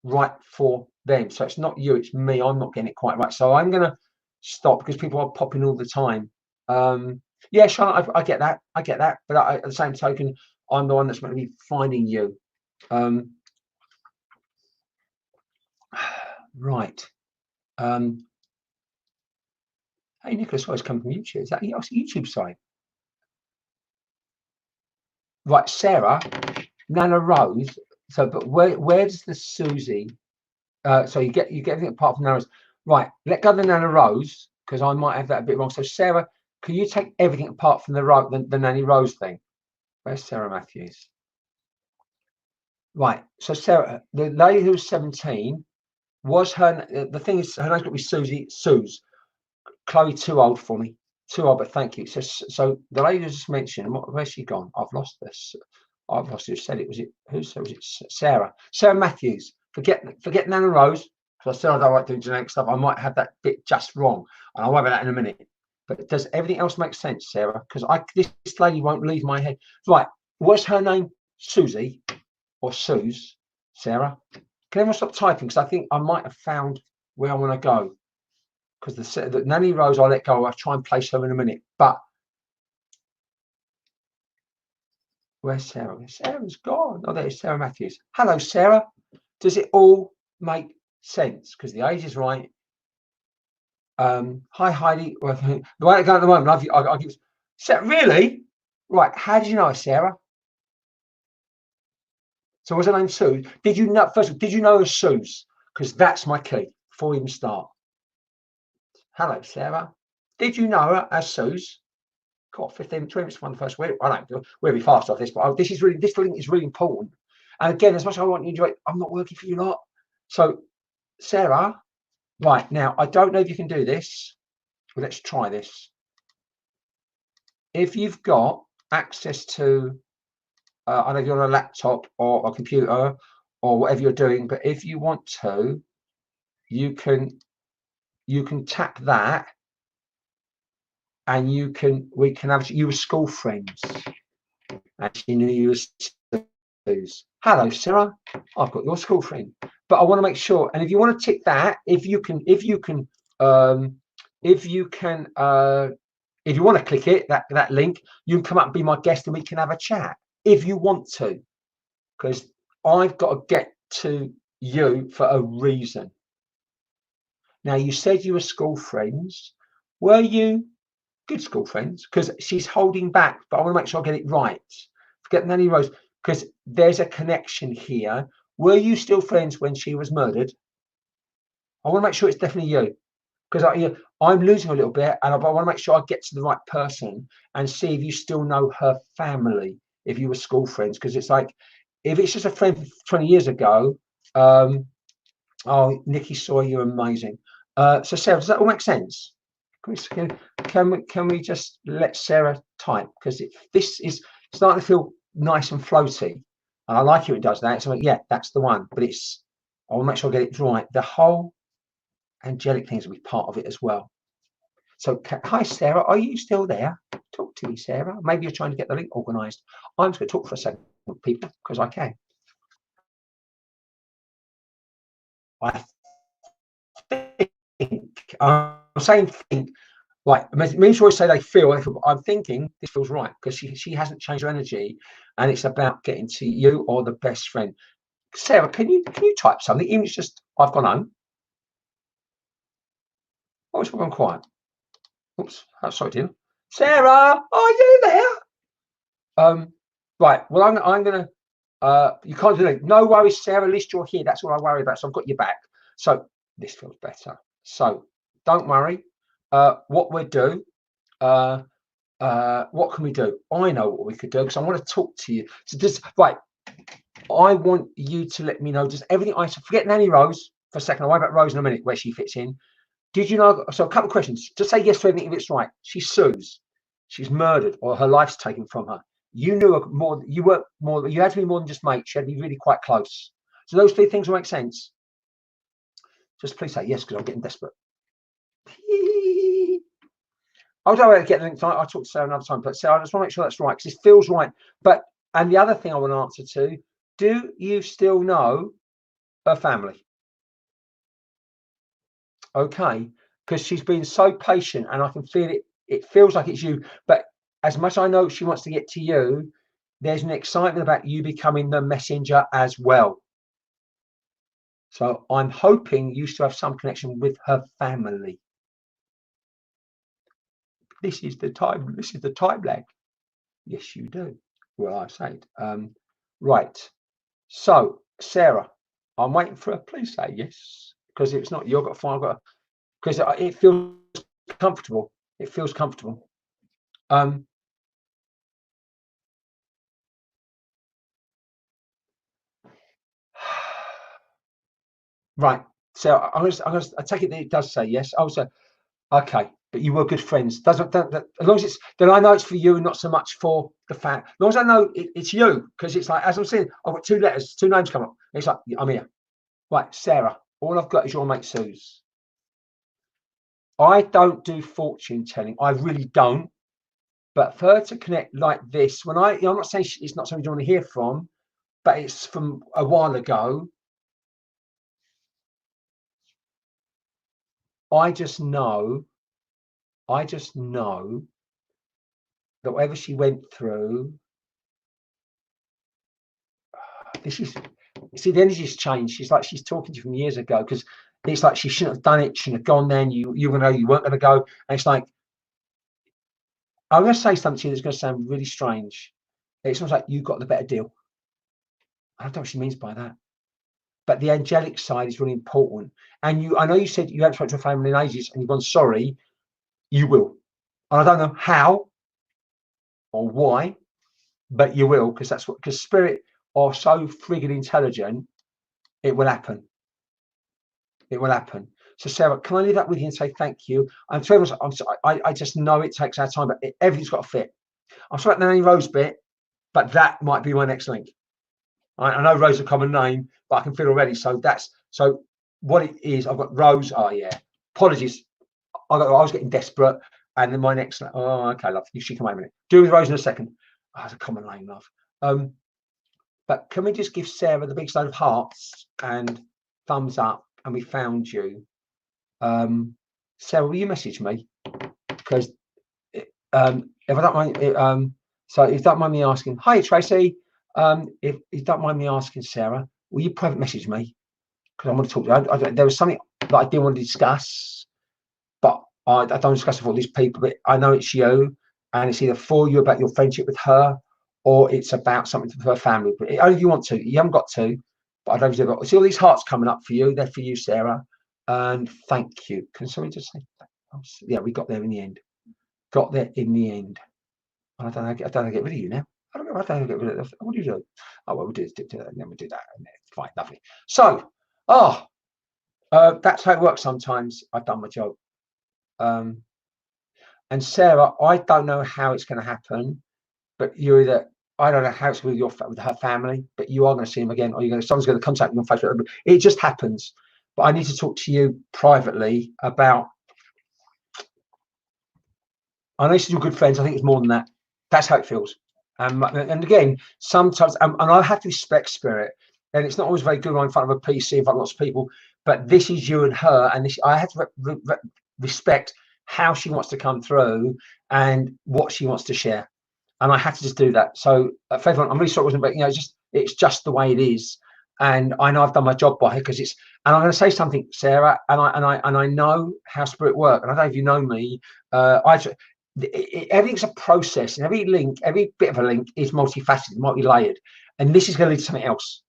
right for them. So it's not you, it's me. I'm not getting it quite right. So I'm going to stop, because people are popping all the time. Yeah, Charlotte, I get that. I get that. But at the same token, I'm the one that's going to be finding you. Right. Hey, Nicholas, always come from YouTube. Is that your YouTube site? Right, Sarah, Nana Rose. So, but where does the Susie? So you get everything apart from Nana Rose. Right, let go of the Nana Rose, because I might have that a bit wrong. So, Sarah, can you take everything apart from the Nanny Rose thing? Where's Sarah Matthews? Right. So, Sarah, the lady who was 17, was her. The thing is, her name's got to be Susie. Suze. Chloe, too old for me. Too old, but thank you. So the lady just mentioned, where's she gone? I've lost this. I've lost who said it. Was it who said? Was it Sarah? Sarah Matthews. Forget Nana Rose, because I said I don't like doing generic stuff. I might have that bit just wrong, and I'll worry about that in a minute. But does everything else make sense, Sarah? Because this lady won't leave my head. Right. Was her name Susie or Suze? Sarah? Can everyone stop typing? Because I think I might have found where I want to go. Because the Nanny Rose, I'll let go. I'll try and place her in a minute. But where's Sarah? Sarah's gone. Oh, there's Sarah Matthews. Hello, Sarah. Does it all make sense? Because the age is right. Hi, Heidi. Well, the way I go at the moment, I'll give Sarah. Really? Right. How did you know, Sarah? So was her name Sue? Did you know, first of all, did you know her Suze? Because that's my key before we even start. Hello, Sarah. Did you know her as Suze? Got 15, 20 minutes from the first week. I don't. We'll be fast off this, but this link is really important. And again, as much as I want you to enjoy it, I'm not working for you lot. So, Sarah, right now, I don't know if you can do this. Well, let's try this. If you've got access to, I don't know if you're on a laptop or a computer or whatever you're doing, but if you want to, you can tap that, and we can have you as school friends. And she knew you as Suze. Hello, Sarah. I've got your school friend. But I want to make sure. And if you want to tick that, if you want to click it, that link, you can come up and be my guest, and we can have a chat if you want to. Because I've got to get to you for a reason. Now, you said you were school friends. Were you good school friends? Because she's holding back, but I want to make sure I get it right. Forget Nanny Rose, because there's a connection here. Were you still friends when she was murdered? I want to make sure it's definitely you, because I'm losing a little bit, and I want to make sure I get to the right person and see if you still know her family, if you were school friends. Because it's like, if it's just a friend from 20 years ago, oh, Nikki Sawyer, you're amazing. So Sarah, does that all make sense? Can we just let Sarah type, because this is starting to feel nice and floaty, and I like it when it does that. So yeah, that's the one. But I will make sure I get it right. The whole angelic things will be part of it as well. So hi Sarah, are you still there? Talk to me, Sarah. Maybe you're trying to get the link organised. I'm just going to talk for a second, people, because I can. I think I'm saying think. Right, means always say they feel. I'm thinking this feels right, because she hasn't changed her energy, and it's about getting to you or the best friend. Sarah, can you type something? Even it's just I've gone home. Oh, it's gone quiet. Oops, oh, sorry, dear. Sarah, are you there? Right. Well, I'm gonna. You can't do that. No worries, Sarah. At least you're here. That's all I worry about. So I've got your back. So this feels better. So don't worry. What we'll do. What can we do? I know what we could do, because I want to talk to you. So just right. I want you to let me know just everything. I forget Nanny Rose for a second. I'll worry about Rose in a minute, where she fits in. Did you know? So a couple of questions. Just say yes to everything if it's right. She sues. She's murdered, or her life's taken from her. You knew her more. You were more. You had to be more than just mates. She had to be really quite close. So those three things will make sense. Just please say yes, because I'm getting desperate. I'll go get the link tonight. I'll talk to Sarah another time. But Sarah, I just want to make sure that's right, because it feels right. But and the other thing I want to answer to: do you still know her family? Okay, because she's been so patient, and I can feel it. It feels like it's you, but as much as I know she wants to get to you, there's an excitement about you becoming the messenger as well. So I'm hoping you still have some connection with her family. This is the time. This is the time lag. Yes, you do. Well, I say it. Right. So Sarah, I'm waiting for her. Please say yes, because if it's not, you've got to find. Because it feels comfortable. It feels comfortable. Right. So I take it that it does say yes. Oh, so okay, but you were good friends. Doesn't that, as long as it's then I know it's for you and not so much for the fact. As long as I know it's you, because it's like, as I'm saying, I've got two letters, two names come up. It's like I'm here. Right, Sarah. All I've got is your mate Sue's. I don't do fortune telling. I really don't. But for her to connect like this, I'm not saying it's not something you want to hear from, but it's from a while ago. I just know that whatever she went through, this is, you see, the energy's changed. She's talking to you from years ago, because it's like she shouldn't have done it, shouldn't have gone then. You were gonna know you weren't gonna go. And it's like, I'm gonna say something to you that's gonna sound really strange. It's almost like you got the better deal. I don't know what she means by that. But the angelic side is really important. And I know you said you haven't spoken to a family in ages, and you've gone sorry. You will. And I don't know how or why, but you will, because spirit are so frigging intelligent. It will happen. It will happen. So Sarah, can I leave that with you and say thank you? I'm sorry, I just know it takes our time, but everything's got to fit. I'm sorry about the Nanny Rose bit, but that might be my next link. I know Rose is a common name, but I can feel already. So what it is. I've got Rose. Oh yeah. Apologies. I was getting desperate, and then my next. Oh, okay, love. She can wait a minute. Do with Rose in a second. Oh, it's a common name, love. But can we just give Sarah the big load of hearts and thumbs up? And we found you. Sarah, will you message me? Because if I don't mind, so if you don't mind me asking, hi Tracy. If you don't mind me asking, Sarah, will you private message me? Because I want to talk to you. There was something that I didn't want to discuss, but I don't discuss it with all these people. But I know it's you, and it's either for you about your friendship with her, or it's about something for her family. But only if you want to. You haven't got to, but I don't know if you've got. See all these hearts coming up for you. They're for you, Sarah. And thank you. Can somebody just say, yeah, we got there in the end. Got there in the end. And I don't know how to get rid of you now. I don't know how to get rid of. What do you do? Oh well, we do that, and then we do that, and then fine, lovely. So, That's how it works sometimes. I've done my job. And Sarah, I don't know how it's going to happen, but you're either, I don't know how it's with with her family, but you are going to see him again, or someone's going to contact you on Facebook. It just happens. But I need to talk to you privately about. I know you're good friends. I think it's more than that. That's how it feels. And again, sometimes, and I have to respect spirit, and it's not always very good in front of a PC, in front of lots of people. But this is you and her, and this, I have to respect how she wants to come through and what she wants to share, and I have to just do that. So, for everyone, I'm really sorry it wasn't, but it's just the way it is. And I know I've done my job by her because it's. And I'm going to say something, Sarah, and I know how spirit work. And I don't know if you know me. Everything's a process, and every link, every bit of a link is multifaceted, multi-layered, and this is going to lead to something else.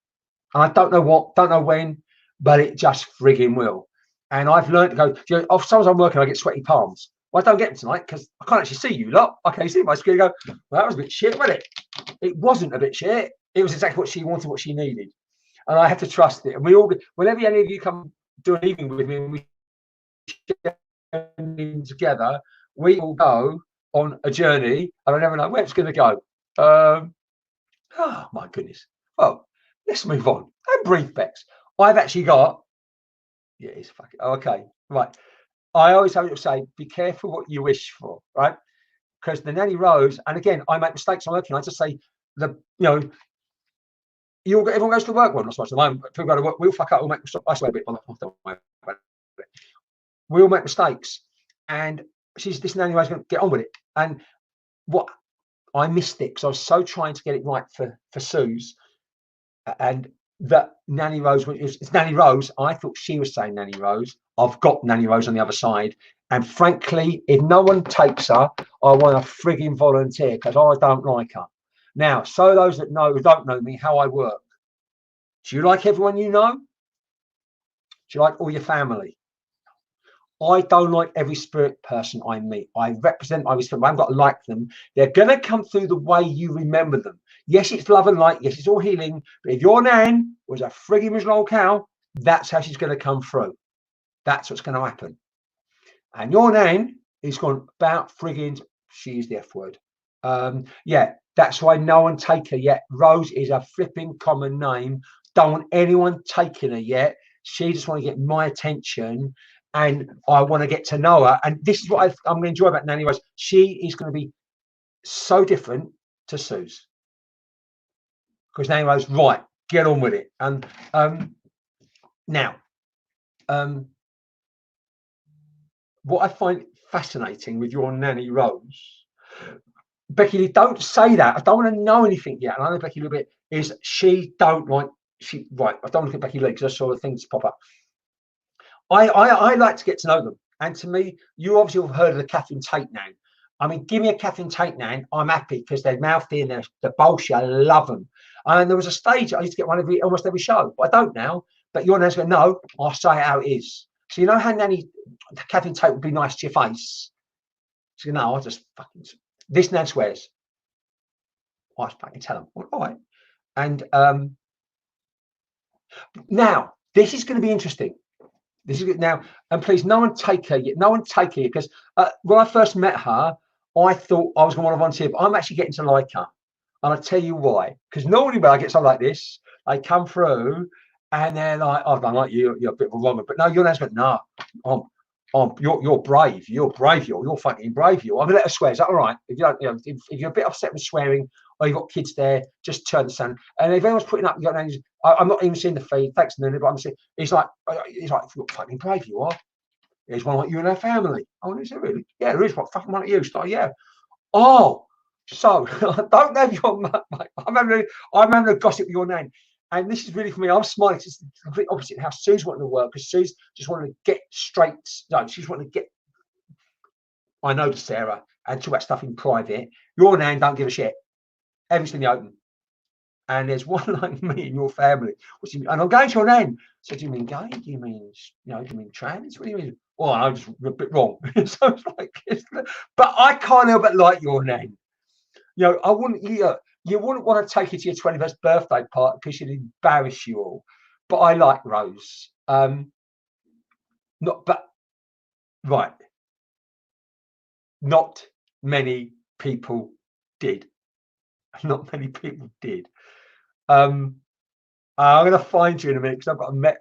And I don't know what, don't know when, but it just frigging will. And I've learned to go. Sometimes I'm working, I get sweaty palms. Well, I don't get them tonight because I can't actually see you lot. I can see my screen. Go, well, that was a bit shit, wasn't it? It wasn't a bit shit. It was exactly what she wanted, what she needed, and I have to trust it. And we all, whenever any of you come do an evening with me, and we share together, we will go on a journey, and I never know where it's going to go. Oh my goodness. Well, let's move on. And brief, Bex. I've actually got. Yeah, it's fucking okay. Right. I always have to say, be careful what you wish for, right? Because the Nanny Rose, and again, I make mistakes. I'm working. I just say everyone goes to work. Well, not so much at the moment, but people go to work. We'll fuck up. We'll make mistakes. I swear a bit. We'll make mistakes, and this Nanny Rose going to get on with it. And what I missed it because I was so trying to get it right for Suze, and that Nanny Rose, it's Nanny Rose. I thought she was saying Nanny Rose. I've got Nanny Rose on the other side. And frankly, if no one takes her, I want to frigging volunteer because I don't like her. Now, so those that know, who don't know me, how I work. Do you like everyone you know? Do you like all your family? I don't like every spirit person I meet. I represent my spirit. I've got to like them. They're going to come through the way you remember them. Yes, it's love and light. Yes, it's all healing. But if your nan was a frigging miserable old cow, that's how she's going to come through. That's what's going to happen. And your nan is gone about frigging, she is the F word. Yeah, that's why no one take her yet. Rose is a flipping common name. Don't want anyone taking her yet. She just want to get my attention. And I want to get to know her. And this is what I'm going to enjoy about Nanny Rose. She is going to be so different to Suze. Because Nanny Rose, right, get on with it. And now, what I find fascinating with your Nanny Rose, Becky, don't say that. I don't want to know anything yet. And I know Becky a little bit, is she don't like, right, I don't look at Becky Lee because I saw the things pop up. I like to get to know them. And to me, you obviously have heard of the Catherine Tate nan. I mean, give me a Catherine Tate nan, I'm happy because they're mouthy and they're bullshit. I love them. And there was a stage I used to get one almost every show, but I don't now. But your nan's going, no, I'll say it how it is. So you know how Catherine Tate would be nice to your face? So no, I just fucking, this nan swears. I fucking tell them, well, all right. And now, this is going to be interesting. This is now, and please, no one take her yet. No one take her yet, because when I first met her, I thought I was going to want to volunteer, but I'm actually getting to like her, and I'll tell you why. Because normally when I get something like this, they come through and they're like, "Oh, I don't like you. You're a bit of a wronger." But no, your nan's going, "No, you're brave. You're brave. You're fucking brave. I'm gonna let her swear. Is that all right? If you don't, if you're a bit upset with swearing, or you've got kids there, just turn the sound. And if anyone's putting up, you got names. I'm not even seeing the feed. Thanks, Nuna, but I'm saying it's like look, fucking brave you are. There's one like you and her family. Oh, is it really? Yeah, there is one fucking one like you. So yeah. Oh, so I don't know if you're. I'm having a gossip with your name. And this is really for me. I'm smiling. It's the complete opposite how Sue's wanting to work, because Sue's just wanted to get straight. No, she's wanting to get. I know to Sarah and talk about stuff in private. Your nan don't give a shit. Everything's in the open. And there's one like me in your family. What's and I'm going to your nan. So do you mean gay? Do you mean do you mean trans? What do you mean? Well, I was a bit wrong. So it's like, but I can't help but like your nan. I wouldn't. You wouldn't want to take her to your 21st birthday party because she'd embarrass you all. But I like Rose. Not, but right. Not many people did. Not many people did. I'm going to find you in a minute because I've got a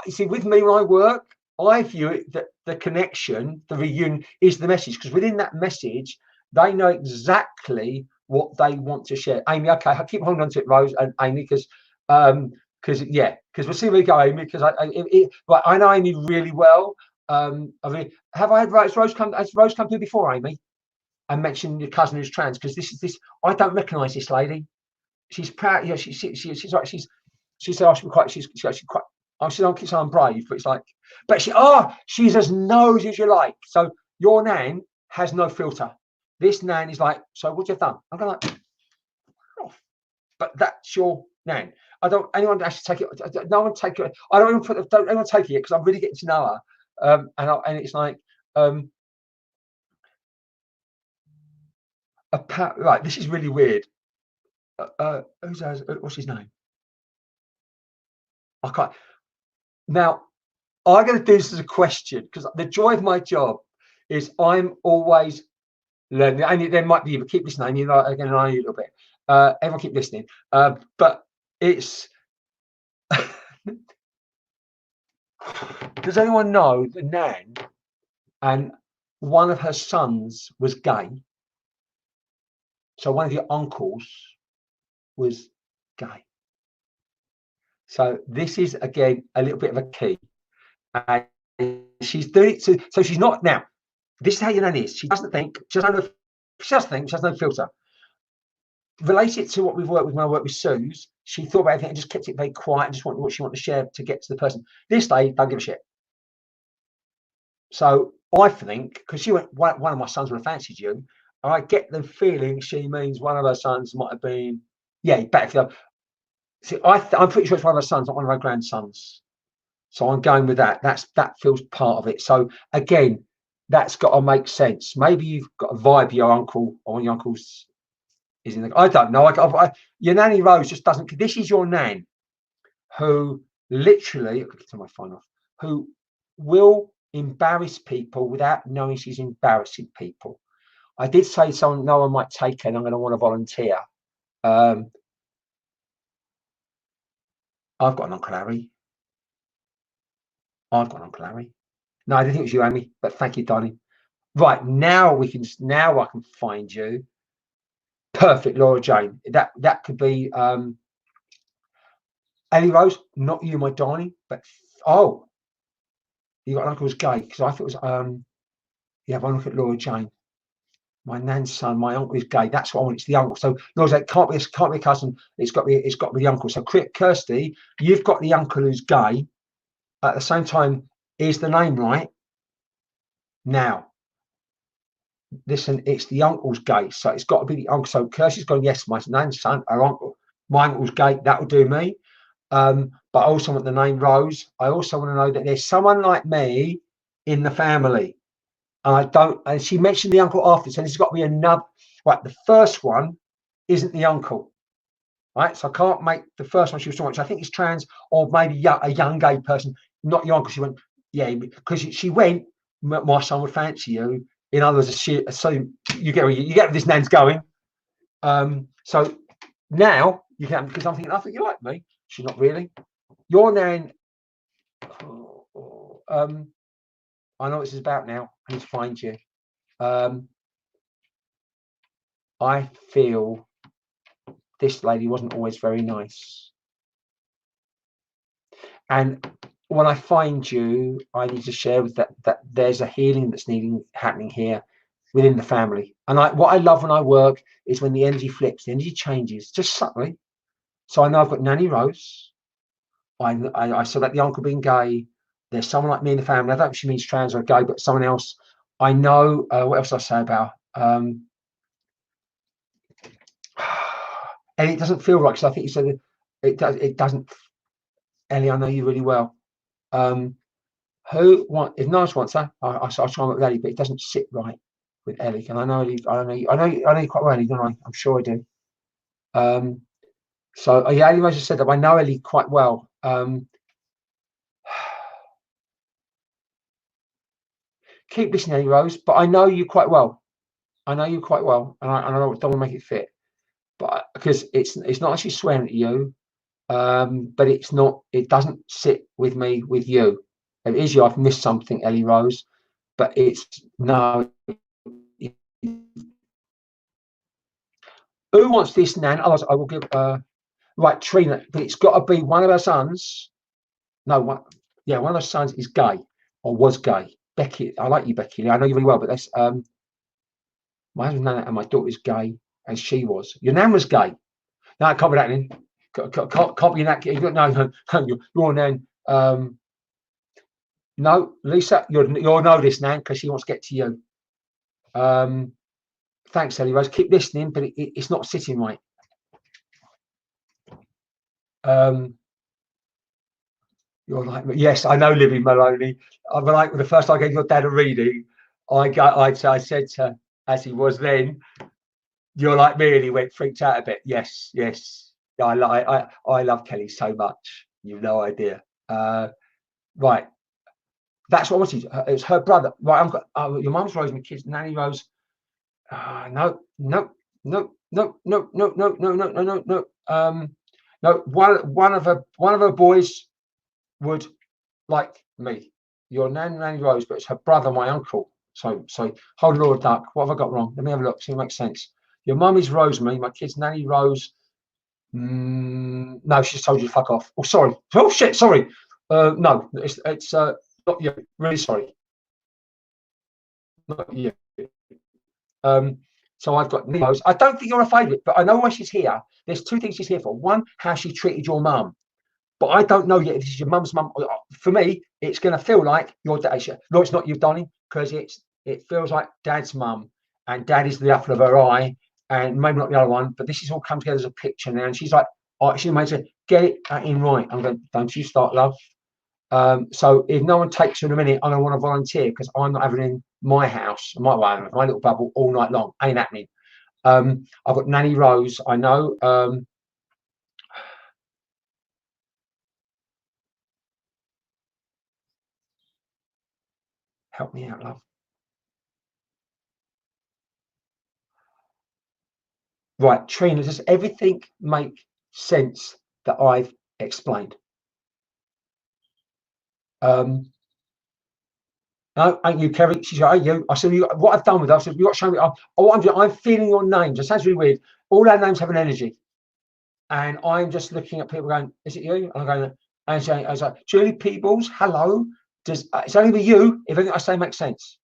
you see, with me when I work, I view it that the connection, the reunion, is the message, because within that message, they know exactly what they want to share. Amy, okay, I keep holding on to it, Rose and Amy, because we'll see where we go, Amy, because I know Amy really well. I mean, have I had has Rose come through before, Amy, and mentioned your cousin who's trans? Because this I don't recognise this lady. She's proud. Yeah, she's like she said, oh, she's actually quite. Oh, she don't keep saying I'm brave, but it's like, but she's as nosy as you like. So your nan has no filter. This nan is like, so what you've done? I'm going like, oh, but that's your nan. I don't. Anyone actually take it. No one take it. I don't even put. Don't anyone take it because I'm really getting to know her. And it's like, right. This is really weird. What's his name? I can't. Now, I'm going to do this as a question because the joy of my job is I'm always learning. And there might be, but keep listening. You know, again, I know you a little bit. Everyone keep listening. But it's. Does anyone know the nan and one of her sons was gay? So one of your uncles was gay. So this is again a little bit of a key. And she's doing it so she's not now. This is how your nan is. She doesn't think. She has no filter. Relate it to what we've worked with when I worked with Suze. She thought about everything and just kept it very quiet and just wanted what she wanted to share to get to the person. This lady don't give a shit. So I think because she went, one of my sons would have fancied you. I get the feeling she means one of her sons might have been, better. See, I'm pretty sure it's one of her sons, not one of her grandsons. So I'm going with that. That feels part of it. So again, that's got to make sense. Maybe you've got a vibe your uncle or one of your uncles is in the. I don't know. Your nanny Rose just doesn't. This is your nan, who literally, I can turn my phone off, who will embarrass people without knowing she's embarrassing people. I did say no one might take her, and I'm going to want to volunteer. I've got an Uncle Harry. No, I didn't think it was you, Amy, but thank you, darling. Right, now I can find you. Perfect, Laura Jane. That could be Ellie Rose, not you, my darling, but you got an uncle who's gay, because I thought it was have one look at Laura Jane. My nan's son, my uncle is gay. That's what I want. It's the uncle. So Laura's like, can't be a cousin. It's got to be the uncle. So Kirsty, you've got the uncle who's gay. At the same time, is the name right? Now, listen, it's the uncle's gay, so it's got to be the uncle. So Kirsty's gone, yes, my nan's son, her uncle. My uncle's gay. That will do me. But I also want the name Rose. I also want to know that there's someone like me in the family. And I don't, and she mentioned the uncle after, so there's got to be another. Right, the first one isn't the uncle. Right, so I can't make the first one she was talking about. So I think it's trans or maybe a young gay person, not your uncle. She went, yeah, because she went, my son would fancy you. In other words, so you get where this nan's going. So now you can, because I'm thinking, I think you like me. She's not really. Your nan. I know what this is about now. I need to find you. I feel this lady wasn't always very nice. And when I find you, I need to share with that there's a healing that's happening here within the family. And what I love when I work is when the energy flips, the energy changes just subtly. So I know I've got Nanny Rose. I said about the uncle being gay. There's someone like me in the family. I don't know if she means trans or gay, but someone else. I know. What else did I say about? And it doesn't feel right, because I think you said it doesn't. Ellie, I know you really well. If no one wants her, I'll try and work with Ellie, but it doesn't sit right with Ellie. And I know Ellie. I know you quite well, Ellie, don't I? I'm sure I do. So yeah, Ellie Rose said that I know Ellie quite well. keep listening, Ellie Rose, but I know you quite well. I know you quite well, and I don't want to make it fit, but because it's not actually swearing at you, but it's not. It doesn't sit with me with you. It is you. I've missed something, Ellie Rose, but it's no. Who wants this, Nan? Otherwise, I will give. Right, Trina, but it's got to be one of our sons. No, one. Yeah, one of our sons is gay or was gay. Becky, I like you, Becky. I know you really well, but that's my husband's nan and my daughter's gay, and she was. Your nan was gay. No, it can't be that. Then. Can't be that. No, your nan. No, Lisa, you'll know this, Nan, because she wants to get to you. Thanks, Ellie Rose. Keep listening, but it's not sitting right. You're like, yes, I know, Libby Maloney. I'm like, the first time I gave your dad a reading, I said to her, as he was then, you're like me, and he went freaked out a bit. Yes. I love Kelly so much. You've no idea. Right. That's what I wanted. It's her brother. Right. Your mum's Rose, my kids, Nanny Rose. No. One of her boys would like me. Your Nanny Rose, but it's her brother, my uncle. So hold Laura Duck. What have I got wrong? Let me have a look. See if it makes sense. Your mum is Rosemary. My kids, Nanny Rose. No, she's told you to fuck off. Oh, sorry. Oh shit. Sorry. No, it's not you. Really sorry. Not you. So I've got Rose. I don't think you're a favourite, but I know why she's here. There's two things she's here for. One, how she treated your mum. But I don't know yet if this is your mum's mum. For me, it's going to feel like your dad. No, it's not you, darling, because it feels like dad's mum, and dad is the apple of her eye, and maybe not the other one. But this is all come together as a picture now. And she's like, oh, she made it, get it in right. I'm going, don't you start, love. So if no one takes you in a minute, I don't want to volunteer because I'm not having in my house, my little bubble all night long. Ain't happening. I've got Nanny Rose. I know. Help me out, love. Right, Trina, does everything make sense that I've explained? No, ain't you, Kerry? She's like, you. I said, what I've done with us is you got to show me. I'm feeling your names. It sounds really weird. All our names have an energy, and I'm just looking at people going, "Is it you?" And I'm going, and saying, I was like, Julie Peebles, hello. It's only with you if anything I say makes sense.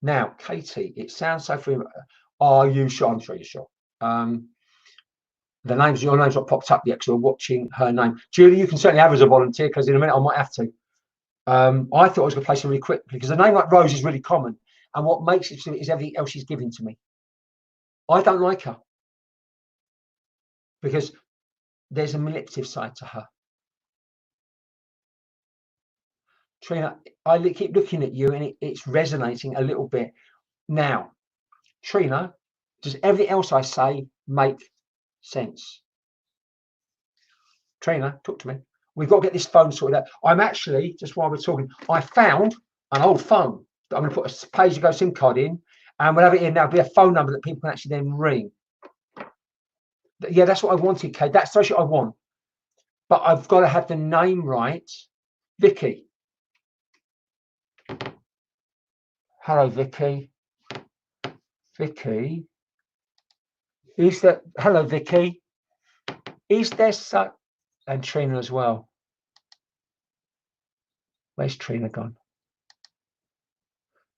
Now, Katie, it sounds so familiar. Are you sure? I'm sure you're sure. Your name's not popped up yet because you're watching her name. Julie, you can certainly have as a volunteer because in a minute I might have to. I thought I was going to place her really quick because a name like Rose is really common, and what makes it is everything else she's giving to me. I don't like her because there's a manipulative side to her. Trina, I keep looking at you and it's resonating a little bit. Now, Trina, does everything else I say make sense? Trina, talk to me. We've got to get this phone sorted out. I'm actually, just while we're talking, I found an old phone that I'm going to put a pay-as-you-go SIM card in, and we'll have it in. There'll be a phone number that people can actually then ring. Yeah, that's what I wanted, Kate. That's what I want. But I've got to have the name right. Vicky. Hello, Vicky. Vicky. Is that, hello, Vicky. Is there such, and Trina as well. Where's Trina gone?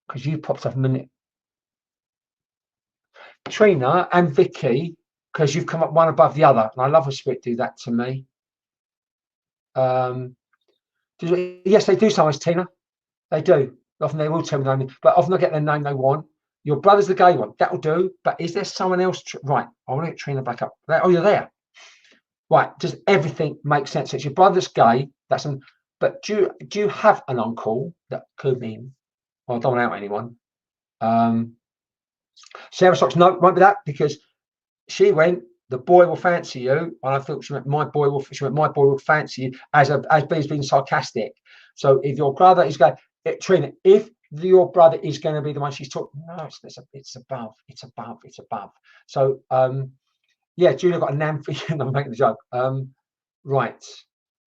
Because you popped up a minute. Trina and Vicky, because you've come up one above the other. And I love a spirit do that to me. Yes, they do sometimes, Tina. They do. Often they will tell me their name, but often they get the name they want. Your brother's the gay one. That'll do. But is there someone else? Right. I want to get Trina back up. Oh, you're there. Right. Does everything make sense? It's your brother's gay. That's an. But do you have an uncle that could mean? Well, I don't want to out anyone. Sarah Stocks, no, won't be that because she went. The boy will fancy you, and I thought she meant my boy will. She meant my boy will fancy you as being sarcastic. So if your brother is going, Trina, if your brother is going to be the one she's talking. No, it's above. It's above. It's above. So yeah, Julia got a nan for you. I'm making the joke. Right.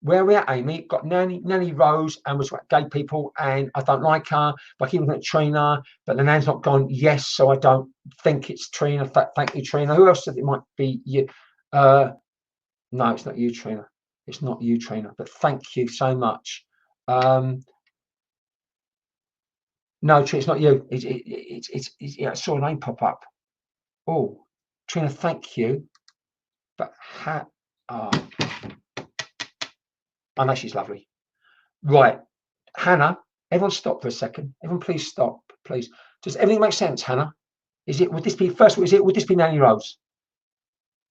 Where are we at, Amy? Got Nanny Rose and was gay people, and I don't like her, but I keep looking at Trina, but the nan's not gone. Yes, so I don't think it's Trina. Thank you, Trina. Who else said it might be you? No, it's not you, Trina. It's not you, Trina, but thank you so much. No, Trina, it's not you. Yeah, I saw a name pop up. Oh, Trina, thank you. But I know she's lovely. Right, Hannah, everyone stop for a second. Everyone please stop, please. Does everything make sense, Hannah? Would this be, first of all, would this be Nanny Rose?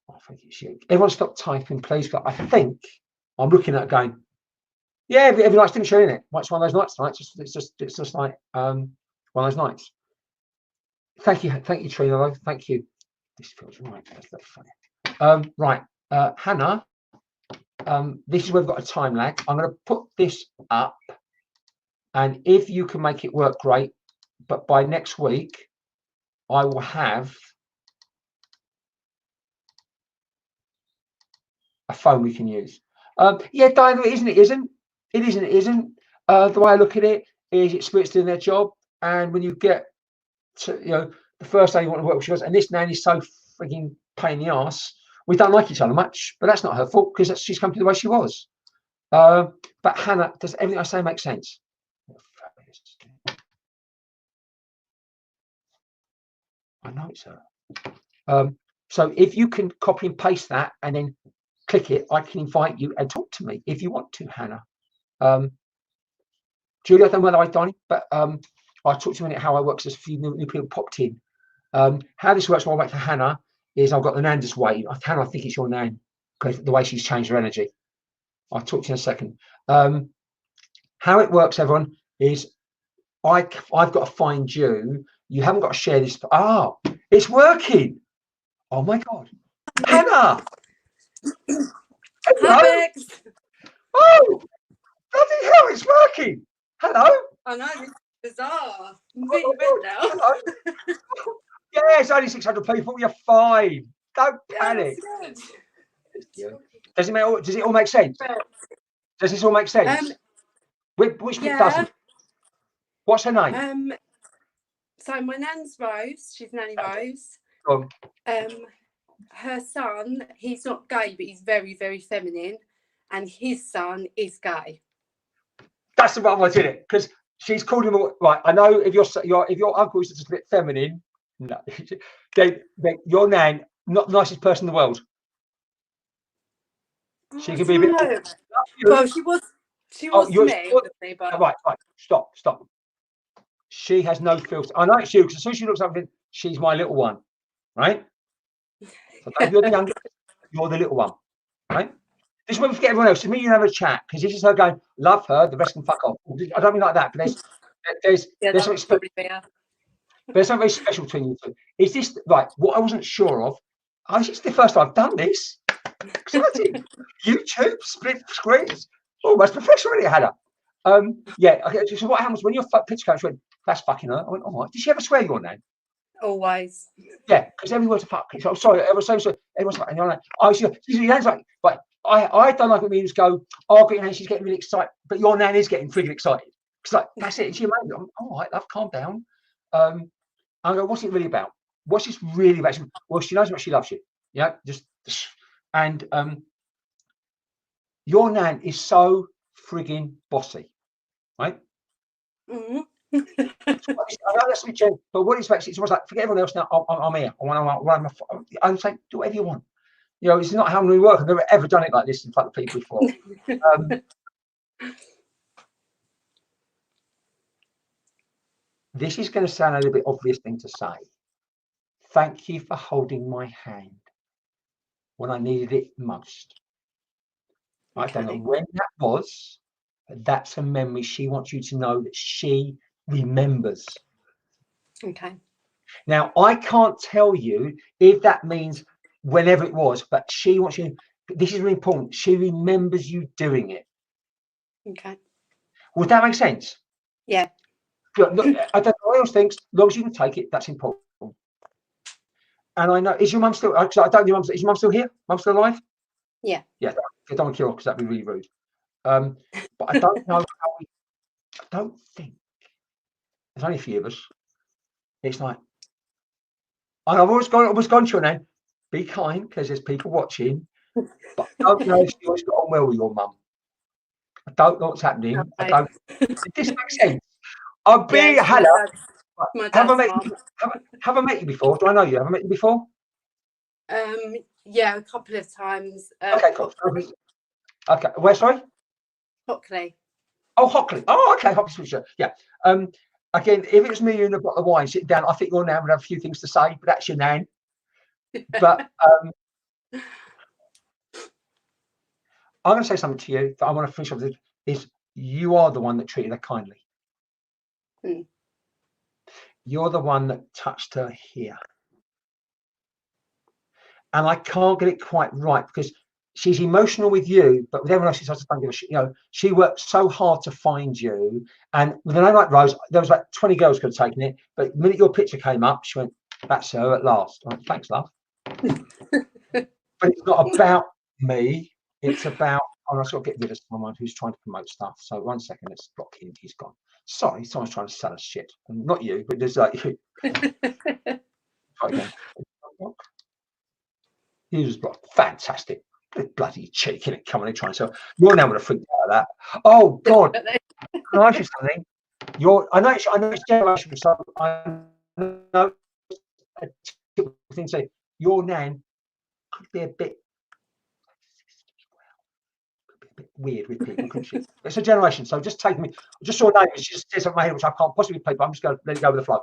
I think it's you. Everyone stop typing, please. But I think I'm looking at it going, yeah, every night's didn't show in it. It's one of those nights, right? It's just like one of those nights. Thank you, Trina, though. Thank you. This feels right. That's funny. Right, Hannah. This is where we've got a time lag. I'm going to put this up, and if you can make it work, great. But by next week, I will have a phone we can use. Yeah, Diana, it isn't. It isn't. It isn't. It isn't. The way I look at it is, it's spirits doing their job, and when you get to, the first day you want to work with, she goes, and this nanny is so freaking pain in the ass. We don't like each other much, but that's not her fault because she's come to the way she was. But Hannah, does everything I say make sense? I know it's her. So if you can copy and paste that and then click it, I can invite you and talk to me if you want to, Hannah. Julia, I don't know whether I done, but I'll talk to you in a minute how I work, because a few new people popped in. How this works while I wait for Hannah is I've got the nan just waiting. Hannah, I think it's your nan, because the way she's changed her energy. I'll talk to you in a second. How it works, everyone, is I've got to find you. You haven't got to share this. Ah, it's working. Oh my God. Hannah! Hello? Hi, Bex. Oh, bloody hell, it's working. Hello? I know, this is bizarre. I'm really red now. Hello. Yeah, it's only 600 people. You're fine. Don't panic. Does it all make sense? Does this all make sense? Which bit doesn't? What's her name? So my nan's Rose. She's Nanny Rose. Go on. Her son, he's not gay, but he's very, very feminine, and his son is gay. That's the right one, isn't it? Because she's called him right. I know if your uncle is just a bit feminine, no, then your nan, not the nicest person in the world. She can be a bit. Well, she was to me, obviously, but right. Stop. She has no filter. I know it's you, because as soon as she looks up, she's my little one, right? So you're the youngest, you're the little one, right? This is where we forget everyone else. It's me, you have a chat, because this is her going, love her, the rest can fuck off. I don't mean like that, but there's something special. There's something very special between you two. Is this right? What I wasn't sure of. It's the first time I've done this. Exciting. YouTube split screens. Almost professional, really, Hannah. Yeah. Okay. So what happens when your picture comes? Went, that's fucking her. I went, all right. Did she ever swear your name? Always. Yeah, because every word's a fuck. So sorry. Everyone's like, and you're like, oh, she's like, but I don't like when means go, oh, get your nan, she's getting really excited, but your nan is getting freaking excited. It's like, that's it. She amazing. All right, love, calm down. I go, what's it really about? What's this really about? Well, she knows what she loves you. Yeah, and your nan is so frigging bossy, right? Mm-hmm. I know that's me, but what it's about, it's almost like, forget everyone else now. I'm here. I'm saying, do whatever you want. It's not how we work. I've never ever done it like this in front of people before. This is going to sound a little bit obvious thing to say. Thank you for holding my hand when I needed it most. I don't know when that was, but that's a memory she wants you to know that she remembers. Okay. Now, I can't tell you if that means whenever it was, but she wants you, this is really important, she remembers you doing it. Okay. Would that make sense? Yeah. Look, I don't know. I always think, as long as you can take it, that's important. And I know, is your mum still? I don't know. Is your mum still here? Mum still alive? Yeah. Yeah. I don't want to kill her because that'd be really rude. But I don't know how we. I don't think there's only a few of us. It's like, and I've always gone to her now. Be kind because there's people watching. But I don't know if she always got on well with your mum. I don't know what's happening. I don't. Does this make sense? I'll be Hannah. Have I met you before? Do I know you? Have I met you before? Yeah, a couple of times. Okay, cool. Okay, where? Sorry. Hockley. Oh, Hockley. Oh, okay, Hockley Switcher. Yeah. Again, if it was me and a bottle of wine sitting down, I think your nan would have a few things to say, but that's your nan. But I'm going to say something to you that I want to finish off with. Is you are the one that treated her kindly. You're the one that touched her here. And I can't get it quite right because she's emotional with you, but with everyone else, she just don't give a shit. You know, she worked so hard to find you. And with a name like Rose, there was like 20 girls could have taken it. But the minute your picture came up, she went, that's her at last. I went, thanks, love. But it's not about me. It's about, I've got to get rid of someone who's trying to promote stuff. So 1 second, let's block him. He's gone. Sorry, someone's trying to sell us shit. And not you, but there's like you. Again. He was blocked. Fantastic. Bloody cheek, innit? Come on, they're trying to sell. You're now going to freak out of that. Oh God. Can I ask you something? I know it's generational, so I know a typical thing to say your nan could be a bit weird with people, couldn't she? It's a generation, so just take me. I just saw a name, she just says something in my head which I can't possibly play, but I'm just going to let it go with the flow.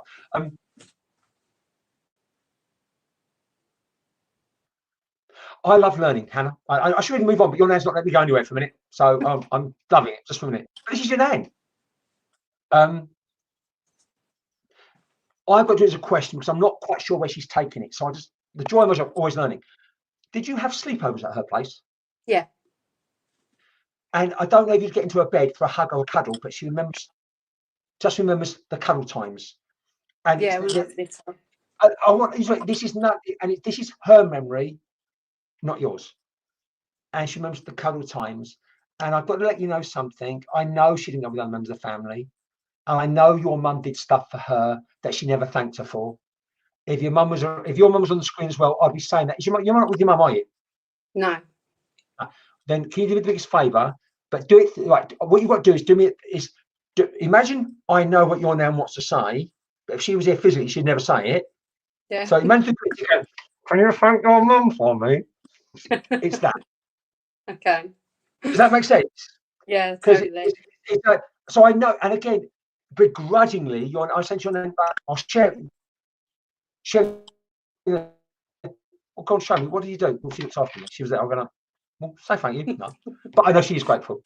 I love learning, Hannah. I should move on, but your nan's not letting me go anywhere for a minute, so I'm loving it just for a minute. But this is your nan. I've got to do it as a question because I'm not quite sure where she's taking it. So the joy of always learning. Did you have sleepovers at her place? Yeah. And I don't know if you'd get into her bed for a hug or a cuddle, but she remembers the cuddle times. And yeah, I want this is not, and this is her memory, not yours. And she remembers the cuddle times. And I've got to let you know something. I know she didn't go with other members of the family. And I know your mum did stuff for her that she never thanked her for. If your mum was on the screen as well, I'd be saying that. You're not with your mum, are you? No. Then can you do me the biggest favour? But do it like what you've got to do is imagine I know what your nan wants to say, but if she was here physically, she'd never say it. Yeah. So imagine can you thank your mum for me? It's that. Okay. Does that make sense? Yeah, totally. It's like, so I know, and again, begrudgingly, I sent your name back. I'll share. Well, go on, show me. What did you do? Well, she looks after me. She was there. I'm gonna say thank you. No, but I know she is grateful.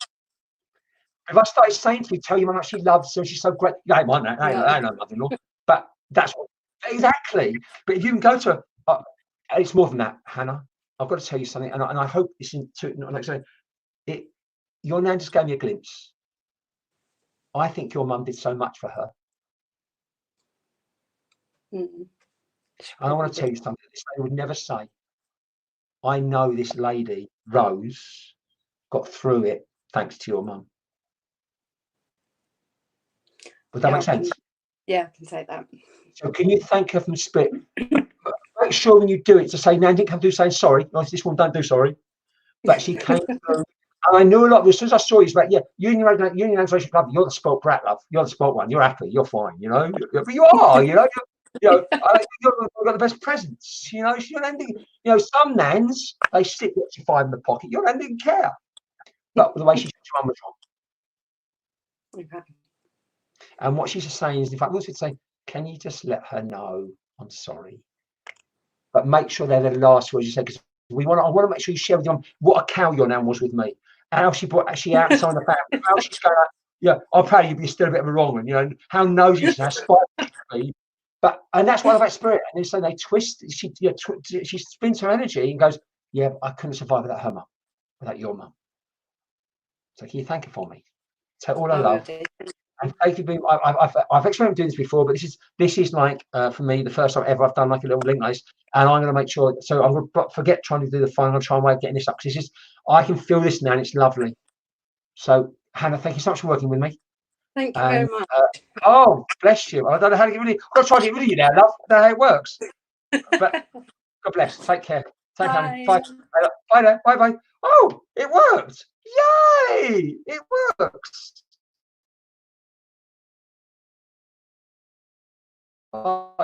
If I started saying to you, tell your mum that she loves her, she's so great. You ain't mind that. I ain't no mother-in-law. But that's what exactly. But if you can go to her, it's more than that, Hannah. I've got to tell you something, and I hope it's your nan just gave me a glimpse. I think your mum did so much for her. And I want to tell you something this lady would never say. I know this lady, Rose, got through it thanks to your mum. Would that make sense? Yeah, I can say that. So can you thank her from the spirit? Make sure when you do it to say, Nan didn't come through saying sorry. Nice, this one don't do sorry. But she came through. And I knew a lot. As soon as I saw you, it's like, yeah, you and your nan's club, you're the spoilt brat, love. You're the spoilt one. You're happy. You're fine, you know. But you are, you know. You've got the best presents, you know. Your nan didn't, you know, some nans, they stick what you find in the pocket. Your nan didn't care. But the way she said your mum was wrong. Okay. And what she's saying is, in fact, we should say, can you just let her know I'm sorry? But make sure they're the last words you say, because I want to make sure you share with them what a cow your nan was with me. How she brought she out some of the family, how she's going out, yeah, I'm proud of you, but you're still a bit of a wrong one, you know, how nosy she has, and that's why about spirit. And so they twist, she spins her energy and goes, yeah, I couldn't survive without her mum, without your mum. So can you thank her for me? Take all her love. And thank you. I've experienced doing this before, but this is like for me the first time ever I've done like a little link nice, and I'm going to make sure. So I will forget trying to do the final. I'll try and way of getting this up because this is I can feel this now and it's lovely. So Hannah, thank you so much for working with me. Thank you very much. Oh, bless you. I don't know how to get rid of you. I've got to try to get rid of you now, love. I don't know how it works. But God bless. Take care. Take care. Bye. Bye now. Bye bye. Oh, it worked. Yay! It works. Oh,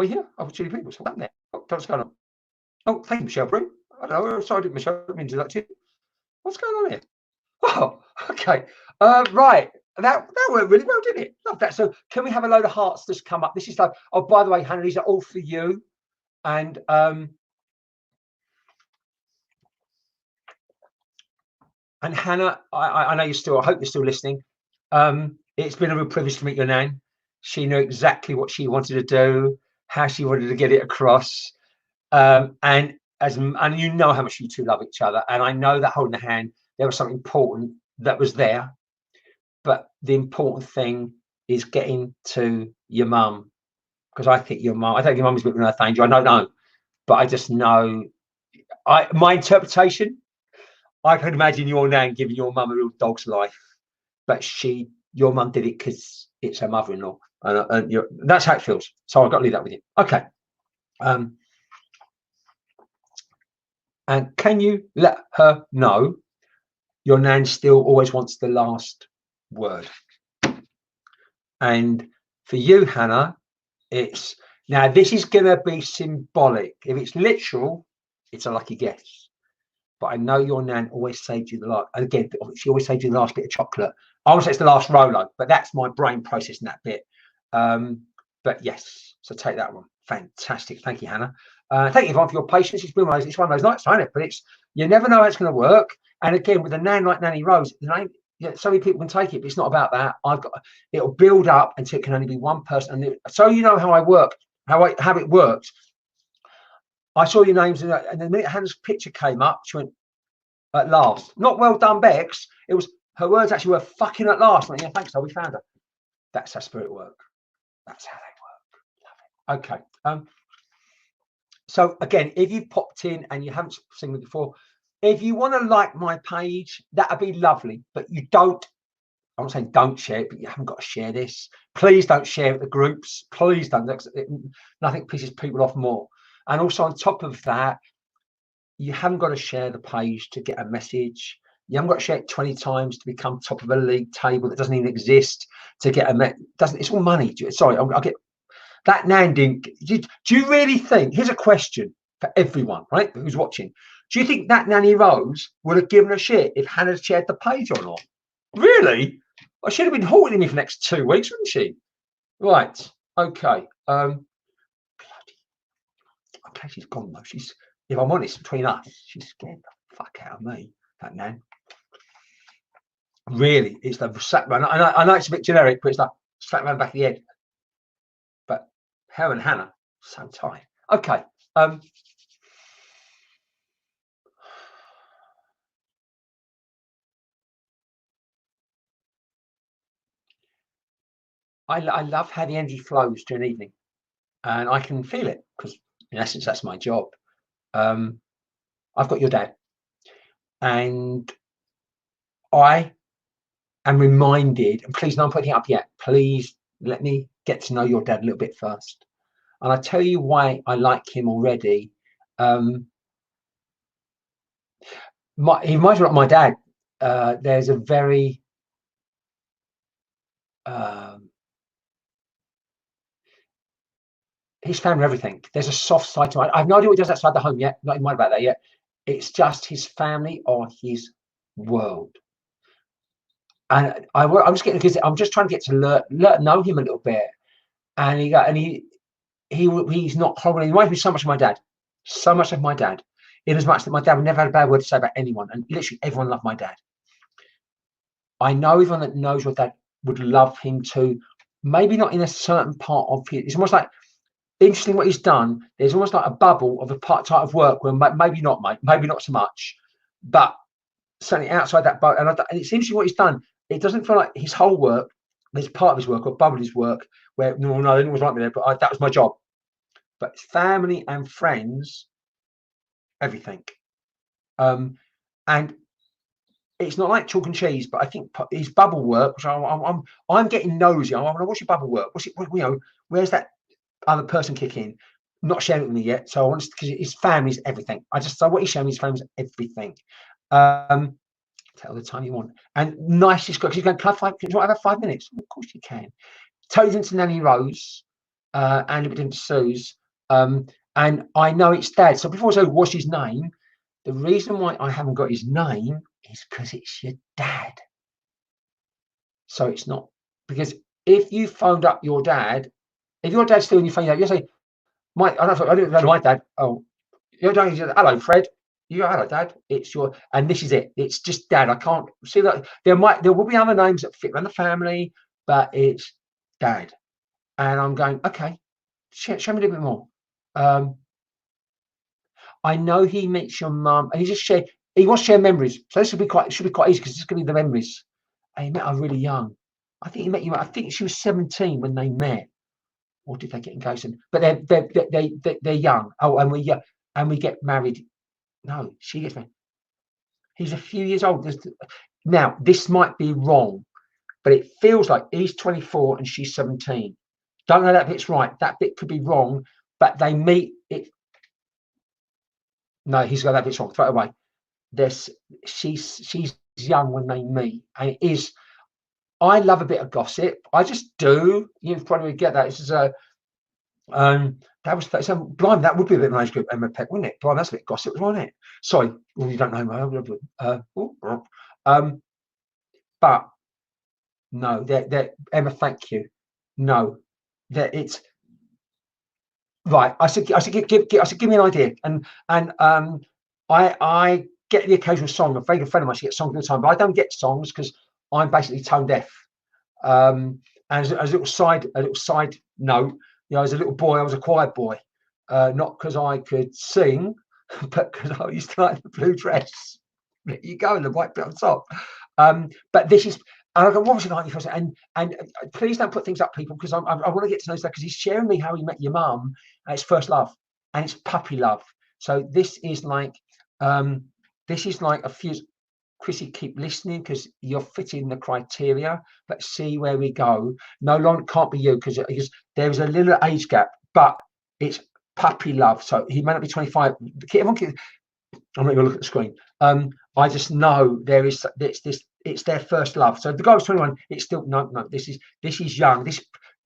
yeah. Oh, Chili People. What's happening there? Oh, what's going on? Oh, thank you, Michelle Brew. I don't know. Sorry, Michelle. I didn't mean to do that to you. What's going on here? Oh, okay. Right. That worked really well, didn't it? Love that. So can we have a load of hearts just come up? This is like, oh, by the way, Hannah, these are all for you. And Hannah, I know I hope you're still listening. It's been a real privilege to meet your nan. She knew exactly what she wanted to do, how she wanted to get it across. And you know how much you two love each other. And I know that holding the hand, there was something important that was there. But the important thing is getting to your mum, because I think your mum, I don't think your mum is with an earth angel. I don't know, but I just know. My interpretation, I can imagine your nan giving your mum a real dog's life, but your mum did it because it's her mother-in-law, and that's how it feels. So I've got to leave that with you. Okay. And can you let her know your nan still always wants the last word? And for you, Hannah, it's now this is going to be symbolic. If it's literal, it's a lucky guess. But I know your nan always saved you the last. Again, she always saved you the last bit of chocolate. I would say it's the last Rolo, but that's my brain processing that bit. But yes, so take that one. Fantastic. Thank you, Hannah. Thank you, Yvonne, for your patience. It's one of those nights, isn't it? But you never know how it's going to work. And again, with a nan like Nanny Rose, so many people can take it, but it's not about that. It'll build up until it can only be one person. And so you know how I work, how it works. I saw your names, and the minute Hannah's picture came up, she went, "At last." Not well done, Bex. It was her words actually were "fucking at last." I went, yeah, thanks, though. We found her. That's how spirit work. That's how they work. Love it. Okay. So again, if you popped in and you haven't seen me before, if you want to like my page, that'd be lovely. But you don't. I'm not saying don't share it, but you haven't got to share this. Please don't share it with the groups. Please don't. Nothing pisses people off more. And also on top of that, you haven't got to share the page to get a message. You haven't got to share it 20 times to become top of a league table that doesn't even exist to get a it's all money. Sorry, I'll get that. Nan didn't. Do you really think? Here's a question for everyone, right? Who's watching? Do you think that Nanny Rose would have given a shit if Hannah shared the page or not? Really? I should have been haunting me for the next 2 weeks, wouldn't she? Right. Okay. Okay, she's gone though. If I'm honest, between us, she's scared the fuck out of me, that nan. Really, it's the slap round. I know it's a bit generic, but it's like slap round the back of the head. But her and Hannah, so tight. Okay. I love how the energy flows during the evening, and I can feel it because, in essence, that's my job. I've got your dad, and I am reminded, and please, no, I'm putting it up yet. Please let me get to know your dad a little bit first. And I tell you why I like him already. He reminds me of my dad. There's a very his family, everything. There's a soft side to it. I have no idea what he does outside the home yet. Not in mind about that yet. It's just his family or his world. And I'm just getting, because I'm just trying to get to know him a little bit. And he's not horrible. He reminds me so much of my dad. So much of my dad. In as much that my dad would never had a bad word to say about anyone. And literally everyone loved my dad. I know everyone that knows your dad would love him too. Maybe not in a certain part of it. It's almost like, interesting what he's done. There's almost like a bubble of a part type of work where maybe not, mate, maybe not so much, but certainly outside that boat. And it's interesting what he's done. It doesn't feel like his whole work. there's part of his work or Bubbly's work where no, I didn't always like me there, but that was my job. But family and friends, everything. And it's not like chalk and cheese, but I think his bubble work, which I'm getting nosy. I want to what's your bubble work? What's it? You know, where's that other person kick in? Not sharing it with me yet, so I want to, because his family's everything. So what he's showing me, his family's everything. Tell the time you want, and nicest guy. He's going, can I have 5 minutes? Of course you can. Totally into Nanny Rose, and a bit into Sue's, and I know it's Dad. So before I say what's his name, the reason why I haven't got his name is because it's your dad. So it's not, because if you phoned up your dad, if your dad's still in your phone, you say, I don't know my dad. Oh, your dad. Hello, Fred. You go, hello, Dad. It's your, and this is it. It's just Dad. I can't see that there will be other names that fit around the family, but it's Dad. And I'm going, okay, show me a little bit more. I know he meets your mum, and he wants to share memories. So this should be quite easy, because this is going to be the memories. And he met her really young. I think he met you. I think she was 17 when they met, or did they get engaged? But they're young. Oh, and we get married. No, she gets married. He's a few years old. Now, this might be wrong, but it feels like he's 24 and she's 17. Don't know that bit's right. That bit could be wrong, but they meet it. No, he's got that bit's wrong. Throw it away. She's young when they meet, and it is. I love a bit of gossip. I just do. You probably get that. This is a. That was so blind. That would be a bit of an age group, Emma Peck, wouldn't it? Blind, that's a bit gossip, wasn't it? Sorry, well, you don't know. But no, they're Emma. Thank you. No, that it's right. I said, give me an idea, and I get the occasional song. A very good friend of mine, she gets songs all the time, but I don't get songs because I'm basically tone deaf. And as a little side note. You know, as a little boy, I was a quiet boy, not because I could sing, but because I used to like the blue dress. There you go, and the white bit on top. But this is, and I go, what was it like first? And please don't put things up, people, because I want to get to know that, because he's sharing me how he met your mum, and it's first love, and it's puppy love. So this is like a few. Chrissy, keep listening, because you're fitting the criteria. Let's see where we go. No longer can't be you, because there is a little age gap, but it's puppy love. So he may not be 25. Everyone, I'm not going to look at the screen. I just know there is this. It's their first love. So if the guy was 21, it's still no. This is young.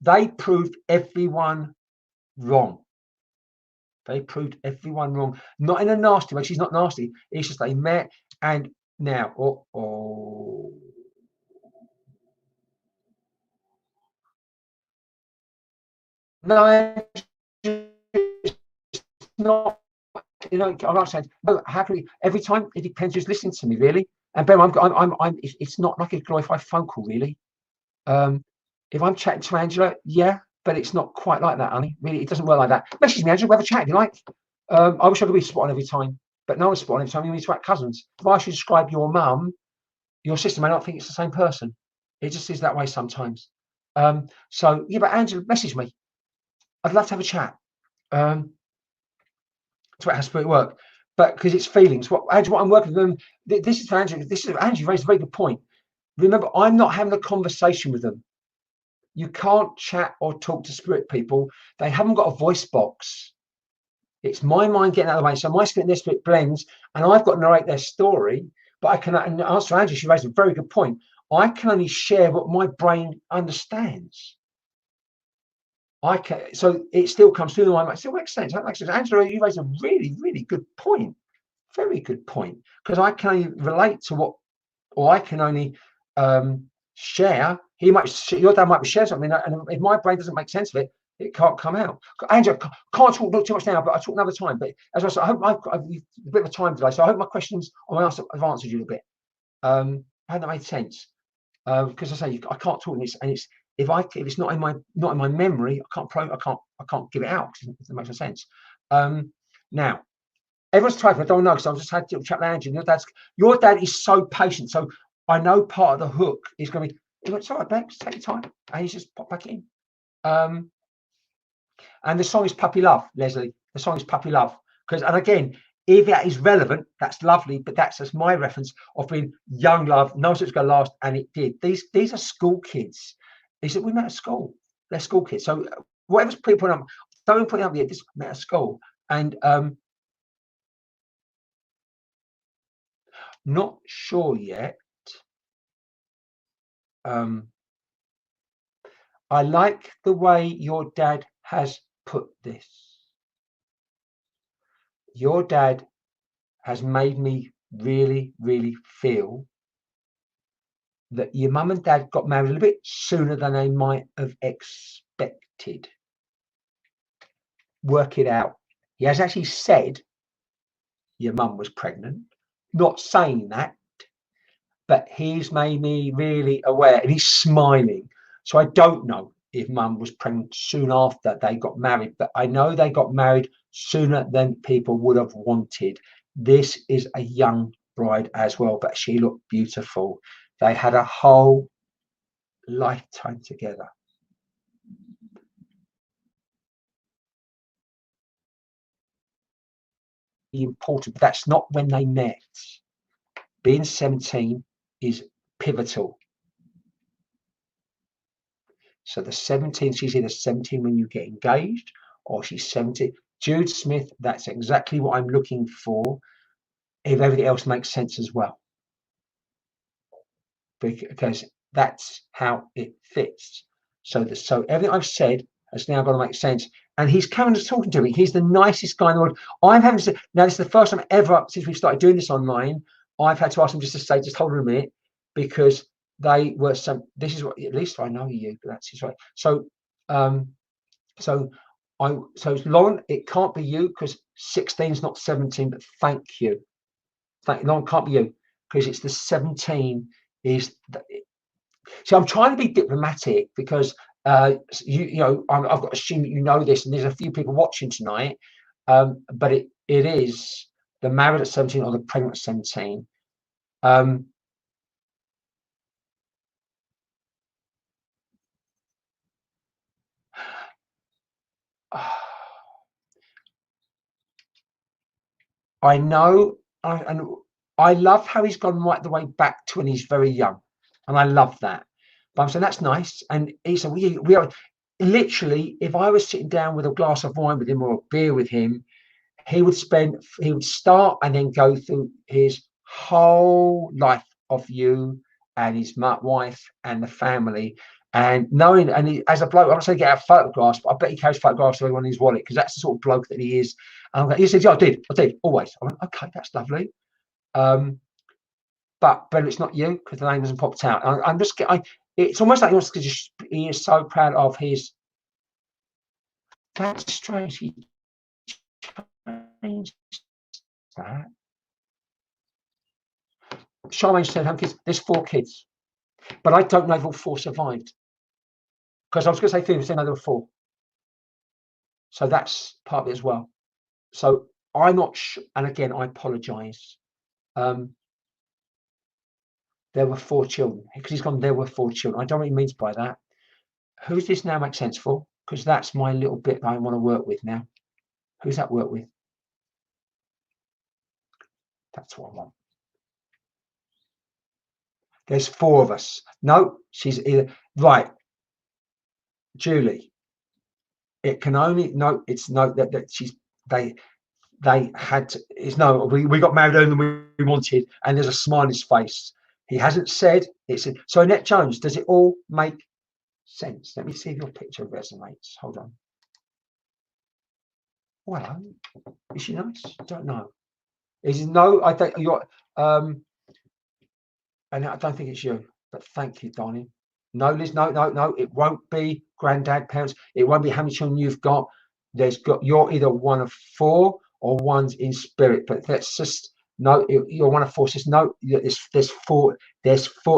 They proved everyone wrong. They proved everyone wrong. Not in a nasty way. She's not nasty. It's just they met, and now, no, it's not. You know, I'm not saying. No, happily, every time it depends who's listening to me, really. And Ben, I'm. It's not like a glorified phone call, really. If I'm chatting to Angela, yeah, but it's not quite like that, honey. Really, it doesn't work like that. Message me, Angela. We'll have a chat if you like. I wish I could be spot on every time, but no one's spot on every time. You need to act cousins. If I should describe your mum, your sister may not think it's the same person. It just is that way sometimes. So yeah, but Angela, message me. I'd love to have a chat. That's what has to work. But because it's feelings. What I'm working with them. This is for Angela. Angela raised a very good point. Remember, I'm not having a conversation with them. You can't chat or talk to spirit people. They haven't got a voice box. It's my mind getting out of the way. So my spirit and their spirit blends, and I've got to narrate their story. But I can, and answer Angela, she raised a very good point. I can only share what my brain understands. I can, so it still comes through the mind. It still makes sense. That makes sense. Angela, you raised a really, really good point. Very good point. Because I can only relate to what, or I can only share. Your dad might be sharing something, and if my brain doesn't make sense of it, it can't come out. Angela, can't talk too much now, but I'll talk another time. But as I said, I hope I've a bit of a time delay, so I hope my questions I've answered you a bit. I hope that made sense. Because I say I can't talk, and it's if it's not in my memory, I can't give it out, if that makes no sense. Now, everyone's typing. I don't know, because I've just had to chat with Angela. Your dad is so patient. So I know part of the hook is going to be He went, it's all right, Bex, take your time. And he just popped back in. And the song is Puppy Love, Leslie. The song is Puppy Love. And again, if that is relevant, that's lovely, but that's just my reference of being young love, knows it's going to last, and it did. These are school kids. They said, we met at school. They're school kids. So whatever's people up, don't put it up here, this met at school. And not sure yet. I like the way your dad has put this. Your dad has made me really, really feel that your mum and dad got married a little bit sooner than they might have expected. Work it out. He has actually said your mum was pregnant, not saying that, but he's made me really aware, and he's smiling. So I don't know if mum was pregnant soon after they got married, but I know they got married sooner than people would have wanted. This is a young bride as well, but she looked beautiful. They had a whole lifetime together. Important, but that's not when they met. Being 17 is pivotal. So the 17, she's either 17 when you get engaged, or she's 17. Jude Smith, that's exactly what I'm looking for, if everything else makes sense as well. Because that's how it fits. So everything I've said has now got to make sense. And he's coming to talking to me. He's the nicest guy in the world. I'm having to, now this is the first time ever since we started doing this online, I've had to ask him just to say, just hold on a minute, because they were this is what, at least I know you, but that's his right. So so Lauren, it can't be you because 16 is not 17, but thank you. Lauren, can't be you because it's the 17 is so I'm trying to be diplomatic because you know I've got to assume that you know this, and there's a few people watching tonight, but it is the married at 17 or the pregnant at 17. I know, and I love how he's gone right the way back to when he's very young, and I love that. But I'm saying that's nice, and he said we are literally. If I was sitting down with a glass of wine with him or a beer with him, he would start and then go through his whole life of you and his wife and the family. And knowing, and as a bloke, I'm not saying get out photographs, but I bet he carries photographs of everyone in his wallet because that's the sort of bloke that he is. And he said, yeah, I did, always. I went, okay, that's lovely. But it's not you because the name hasn't popped out. I'm just, it's almost like he wants because he is so proud of his. That's strange. He changed that. Charmaine said, how kids? There's 4 kids, but I don't know if all 4 survived because I was going to say 3, but there were 4. So that's part of it as well. So I'm not sure, and again, I apologise. There were 4 children because he's gone. There were 4 children. I don't know what he means by that. Who's this now make sense for? Because that's my little bit that I want to work with now. Who's that work with? That's what I want. There's 4 of us. No, she's either right. Julie. It can only it's that she's they had to, it's no, we got married earlier than we wanted, and there's a smile on his face. He hasn't said it's so. Annette Jones, does it all make sense? Let me see if your picture resonates. Hold on. Well, is she nice? I don't know. Is no, I think you're and I don't think it's you, but thank you, darling. No, Liz, no, it won't be granddad, parents, it won't be how many children you've got. You're either one of 4 or one's in spirit, but that's just no, you're one of 4. Just no, there's 4,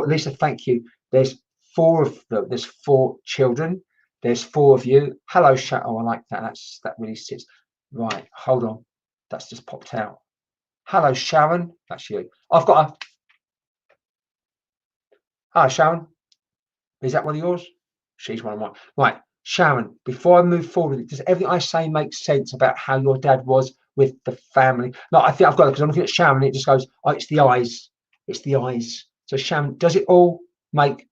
Lisa, thank you. There's 4 of them, there's 4 children, there's 4 of you. Hello, Shadow. I like that. That really sits right. Hold on, that's just popped out. Hello, Sharon. That's you. I've got a hi, Sharon. Is that one of yours? She's one of mine. Right, Sharon, before I move forward, does everything I say make sense about how your dad was with the family? No, I think I've got it because I'm looking at Sharon. It just goes, oh, it's the eyes. It's the eyes. So Sharon, does it all make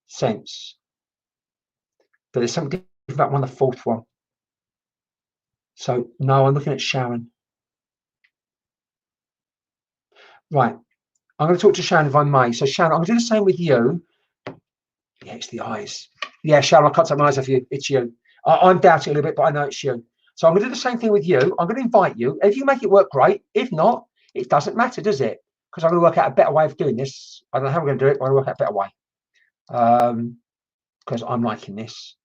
sense? But there's something different about one, the fourth one. So no, I'm looking at Sharon. Right. I'm going to talk to Sharon if I may. So Sharon, I'm going to do the same with you. Yeah, it's the eyes. Yeah, Sharon, I can't take my eyes off you. It's you. I'm doubting a little bit, but I know it's you. So I'm going to do the same thing with you. I'm going to invite you. If you make it work, great. If not, it doesn't matter, does it? Because I'm going to work out a better way of doing this. I don't know how we're going to do it, but I'm going to work out a better way. Because I'm liking this.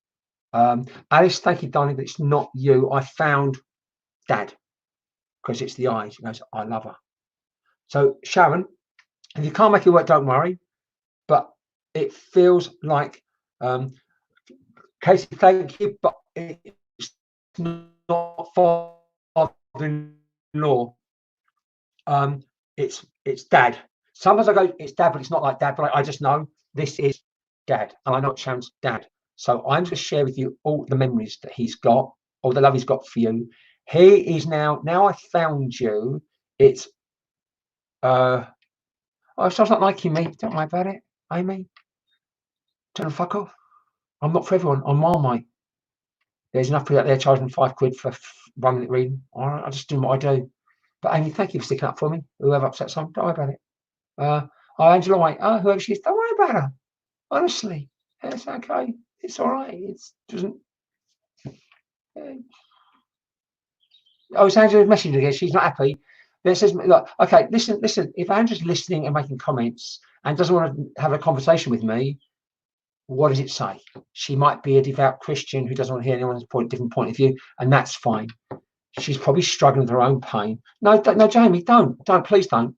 Alice, thank you, darling, but it's not you. I found Dad because it's the eyes. He goes, I love her. So Sharon, if you can't make it work, don't worry. But it feels like Casey, thank you, but it's not father-in-law. It's Dad. Sometimes I go, it's Dad, but it's not like Dad. But I just know this is Dad, and I know it's Sharon's dad. So I'm going to share with you all the memories that he's got, all the love he's got for you. He is now I found you. It's oh, sounds not liking me. Don't worry about it, Amy. Turn the fuck off. I'm not for everyone. I'm Marmite. There's enough people out there charging £5 for 1 minute reading. All right, I just do what I do. But Amy, thank you for sticking up for me. Whoever upset someone, don't worry about it. Angela White, whoever she is, don't worry about her. Honestly, it's okay. It's all right. It doesn't. Oh, it's Angela's messaging again. She's not happy. Then it says, look, okay, listen. If Angela's listening and making comments and doesn't want to have a conversation with me, what does it say? She might be a devout Christian who doesn't want to hear anyone's different point of view, and that's fine. She's probably struggling with her own pain. No, Jamie, don't, please don't.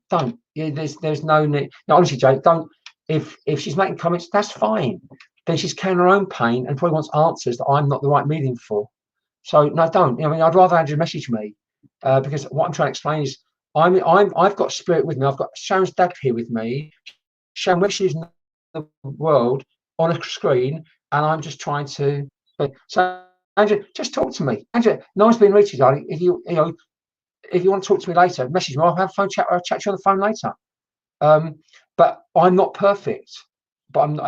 Yeah, there's no need. No, honestly, Jake, don't. If she's making comments, that's fine. Then she's carrying her own pain and probably wants answers that I'm not the right medium for. So no, don't. I mean, I'd rather Andrew message me because what I'm trying to explain is I've got spirit with me. I've got Sharon's dad here with me. Sharon wishes in the world on a screen, and I'm just trying to. So Andrew, just talk to me. Andrew, no one's been reached, darling. If you want to talk to me later, message me. I'll have a phone chat. I'll chat to you on the phone later. But I'm not perfect. But I'm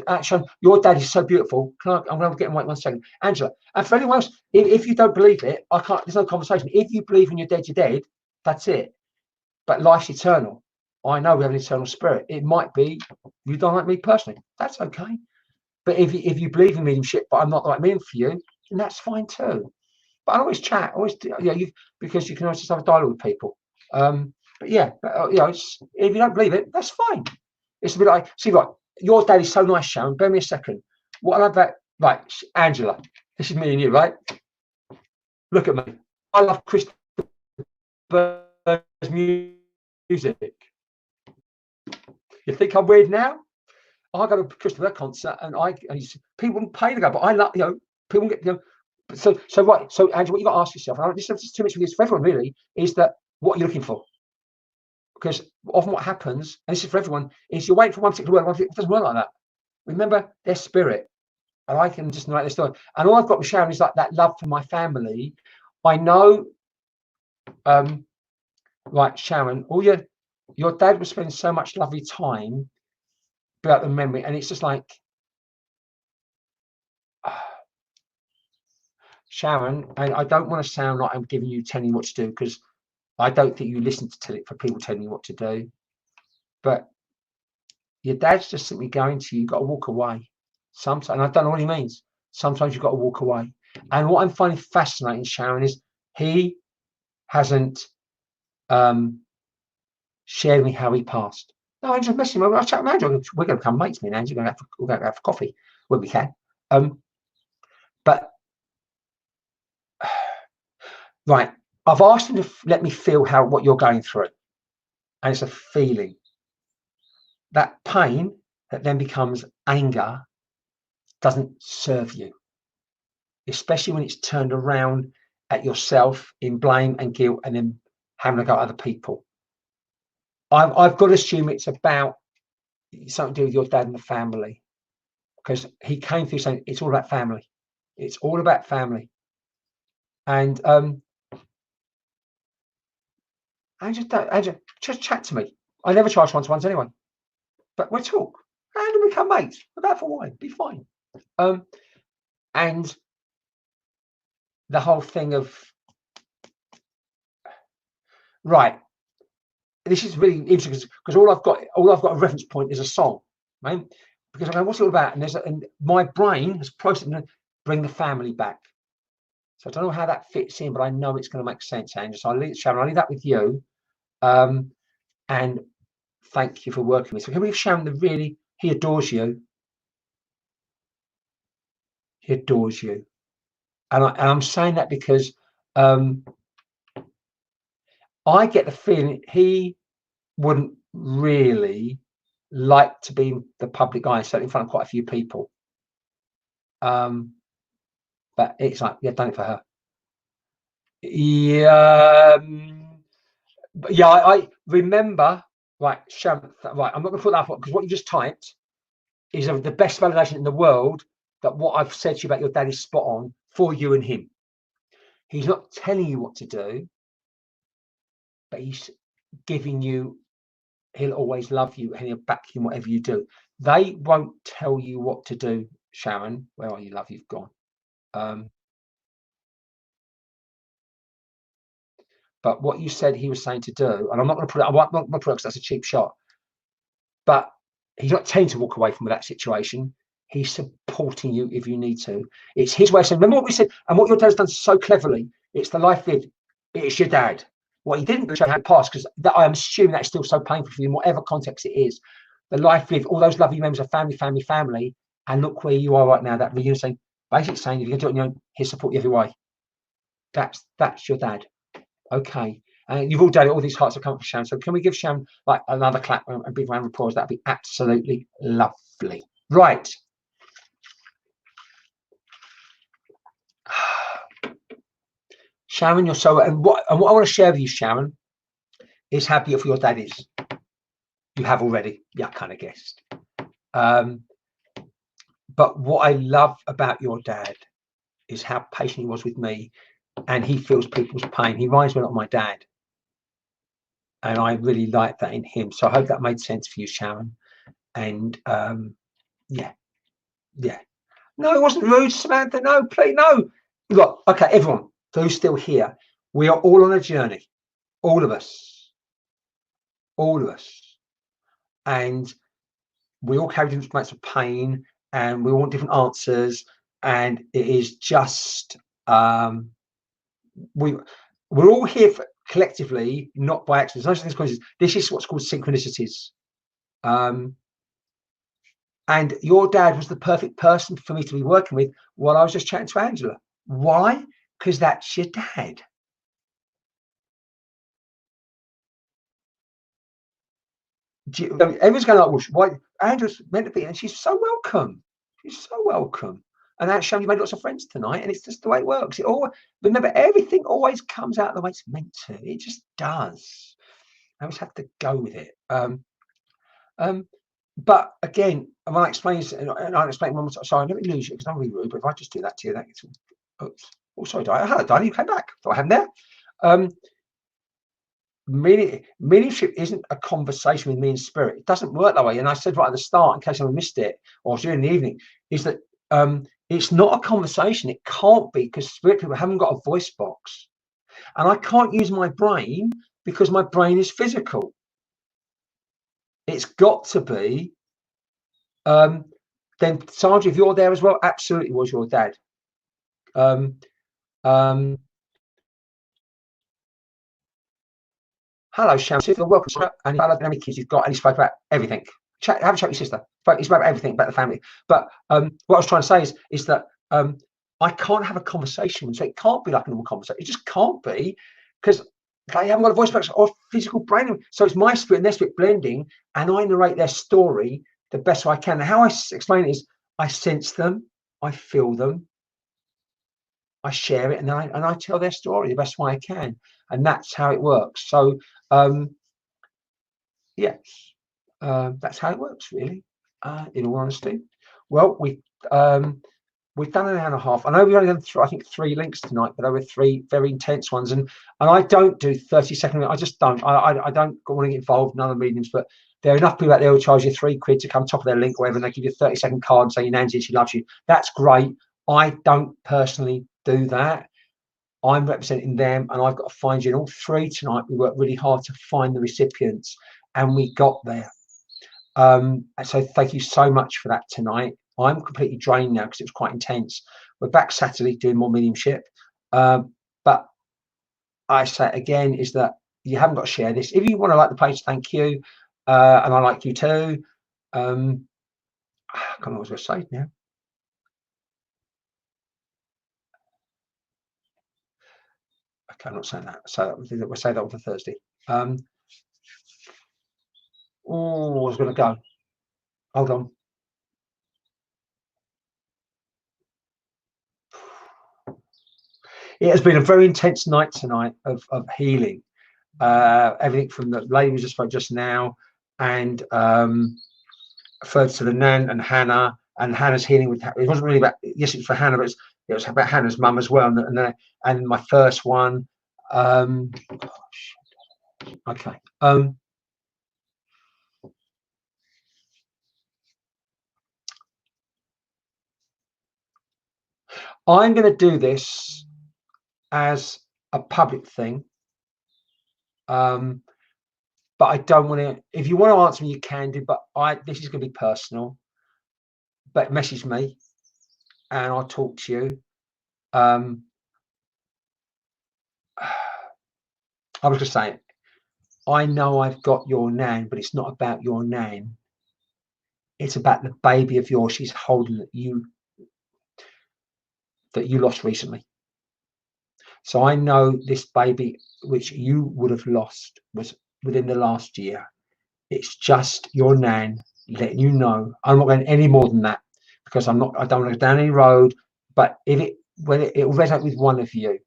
actually, your dad is so beautiful. I'm going to get him right 1 second, Angela. And for anyone else, if you don't believe it, I can't. There's no conversation. If you believe when you're dead, you're dead. That's it. But life's eternal. I know we have an eternal spirit. It might be you don't like me personally. That's okay. But if you believe in mediumship, but I'm not the right medium for you, then that's fine too. But I always chat. Because you can always just have a dialogue with people. But yeah, if you don't believe it, that's fine. It's a bit like, see, right, your dad is so nice, Sharon. Bear me a second. What I love about, right, Angela, this is me and you, right? Look at me. I love Christopher's music. You think I'm weird now? I go to a Christopher concert and people pay to go, but I love, people get, So right. So Angela, what you got to ask yourself, and this is too much for this for everyone really, is that what you're looking for. Because often what happens, and this is for everyone, is you're waiting for one particular word. It doesn't work like that. Remember, their spirit, and I can just narrate their story. And all I've got with Sharon is like that love for my family. I know, right, Sharon, your dad was spending so much lovely time about the memory, and it's just like. Sharon, and I don't want to sound like I'm telling you what to do, because I don't think you listen to it for people telling you what to do. But your dad's just simply going to you. You've got to walk away. Sometimes, and I don't know what he means. Sometimes you've got to walk away. And what I'm finding fascinating, Sharon, is he hasn't shared with me how he passed. No, I'm just messing with him. I'll chat with Andrew. We're going to become mates, me and Andrew. We're going to have coffee when we can. But right, I've asked him to let me feel what you're going through, and it's a feeling. That pain that then becomes anger doesn't serve you, especially when it's turned around at yourself in blame and guilt, and then having to go at other people. I've got to assume it's about something to do with your dad and the family, because he came through saying it's all about family. It's all about family. And Angela, just chat to me. I never charge one-to-ones anyway, but we'll talk and we become mates. We'll go for a wine, be fine. And the whole thing of right. This is really interesting because all I've got a reference point is a song, right? Because I go, what's it all about? And my brain has processed and bring the family back. So I don't know how that fits in, but I know it's going to make sense, Andrew. So Sharon, I'll leave that with you. And thank you for working with me. So can we have Sharon that really, he adores you. He adores you. And I'm saying that because I get the feeling he wouldn't really like to be the public eye, certainly in front of quite a few people. But it's like, yeah, done it for her. Yeah, but yeah, I remember. Right, Sharon. Right, I'm not going to put that up because what you just typed is the best validation in the world that what I've said to you about your dad is spot on for you and him. He's not telling you what to do, but he's giving you. He'll always love you and he'll back you in whatever you do. They won't tell you what to do, Sharon. Where are you, love? You've gone. But what you said he was saying to do, and I'm not going to put it, I'm not going to put it because that's a cheap shot. But he's not telling you to walk away from that situation. He's supporting you if you need to. It's his way of saying, remember what we said, and what your dad's done so cleverly. It's the life lived. It's your dad. What he didn't show how it passed, because I'm assuming that's still so painful for you in whatever context it is. The life lived, all those lovely memories of family, and look where you are right now. That reunion saying, basically saying, if you can do it on your own, he'll support you every way. That's your dad. Okay. And you've all done it. All these hearts have come for Sharon. So can we give Sharon like another clap and a big round of applause? That'd be absolutely lovely. Right. Sharon, you're so, and what I want to share with you, Sharon, is how beautiful your dad is. You have already. Yeah, I kind of guessed. But what I love about your dad is how patient he was with me, and he feels people's pain. He reminds me a lot of my dad. And I really like that in him. So I hope that made sense for you, Sharon. And yeah. No, it wasn't rude, Samantha. No, please, no. Look, okay, everyone who's still here, we are all on a journey. All of us. And we all carry different amounts of pain, and we all want different answers. And it is just we're all here collectively, not by accident. This is what's called synchronicities. And your dad was the perfect person for me to be working with while I was just chatting to Angela. Why? Because that's your dad. Everyone's going like, well, why? Angela's meant to be, and she's so welcome. She's so welcome. And that's shown you made lots of friends tonight, and it's just the way it works. It all remember, everything always comes out the way it's meant to. It just does. I always have to go with it. But again, when I explain this, and I'll explain one more time. Sorry, let me lose you because I'm really rude. But if I just do that to you, that gets. Oops. Oh, sorry, Diana. Hello, Diana. You came back. Thought I hadn't there. Mediumship isn't a conversation with me in spirit. It doesn't work that way. And I said right at the start, in case I missed it, or during the evening, is that it's not a conversation. It can't be, because spirit people haven't got a voice box, and I can't use my brain because my brain is physical. It's got to be. Then Sandra, if you're there as well, absolutely was your dad. Hello, Sharon. Welcome. And how many kids you've got? And he spoke about everything. Have a chat with your sister. He spoke about everything about the family. But what I was trying to say is that I can't have a conversation. So it can't be like a normal conversation. It just can't be, because they haven't got a voice box or physical brain. So it's my spirit and their spirit blending, and I narrate their story the best way I can. And how I explain it is I sense them, I feel them, I share it, and I tell their story the best way I can. And that's how it works. So yes, that's how it works, really, in all honesty. Well, we've done an hour and a half. I know we've only done I think 3 links tonight, but there were 3 very intense ones. And I don't do 30-second. I just don't. I don't want to get involved in other mediums, but there are enough people out there who charge you £3 to come top of their link or whatever, and they give you a 30-second card and say your Nancy, she loves you. That's great. I don't personally do that. I'm representing them, and I've got to find you. And all 3 tonight, we worked really hard to find the recipients, and we got there. So thank you so much for that tonight. I'm completely drained now because it was quite intense. We're back Saturday doing more mediumship. But I say again is that you haven't got to share this. If you want to like the page, thank you. And I like you too. I can't know what I was going to say now. Okay, I'm not saying that. So we'll say that on for Thursday. Oh, I was going to go. Hold on. It has been a very intense night tonight of healing. Everything from the lady we just spoke just now, and further to the Nan and Hannah, and Hannah's healing with. It wasn't really about. Yes, it was for Hannah, but it was about Hannah's mum as well, and my first one. Okay. I'm going to do this as a public thing, but I don't want to. If you want to answer me, you can do. But this is going to be personal. But message me, and I'll talk to you. I was just saying, I know I've got your Nan, but it's not about your Nan. It's about the baby of yours she's holding that you lost recently. So I know this baby, which you would have lost, was within the last year. It's just your Nan letting you know. I'm not going any more than that because I don't want to go down any road. But if it will resonate with one of you,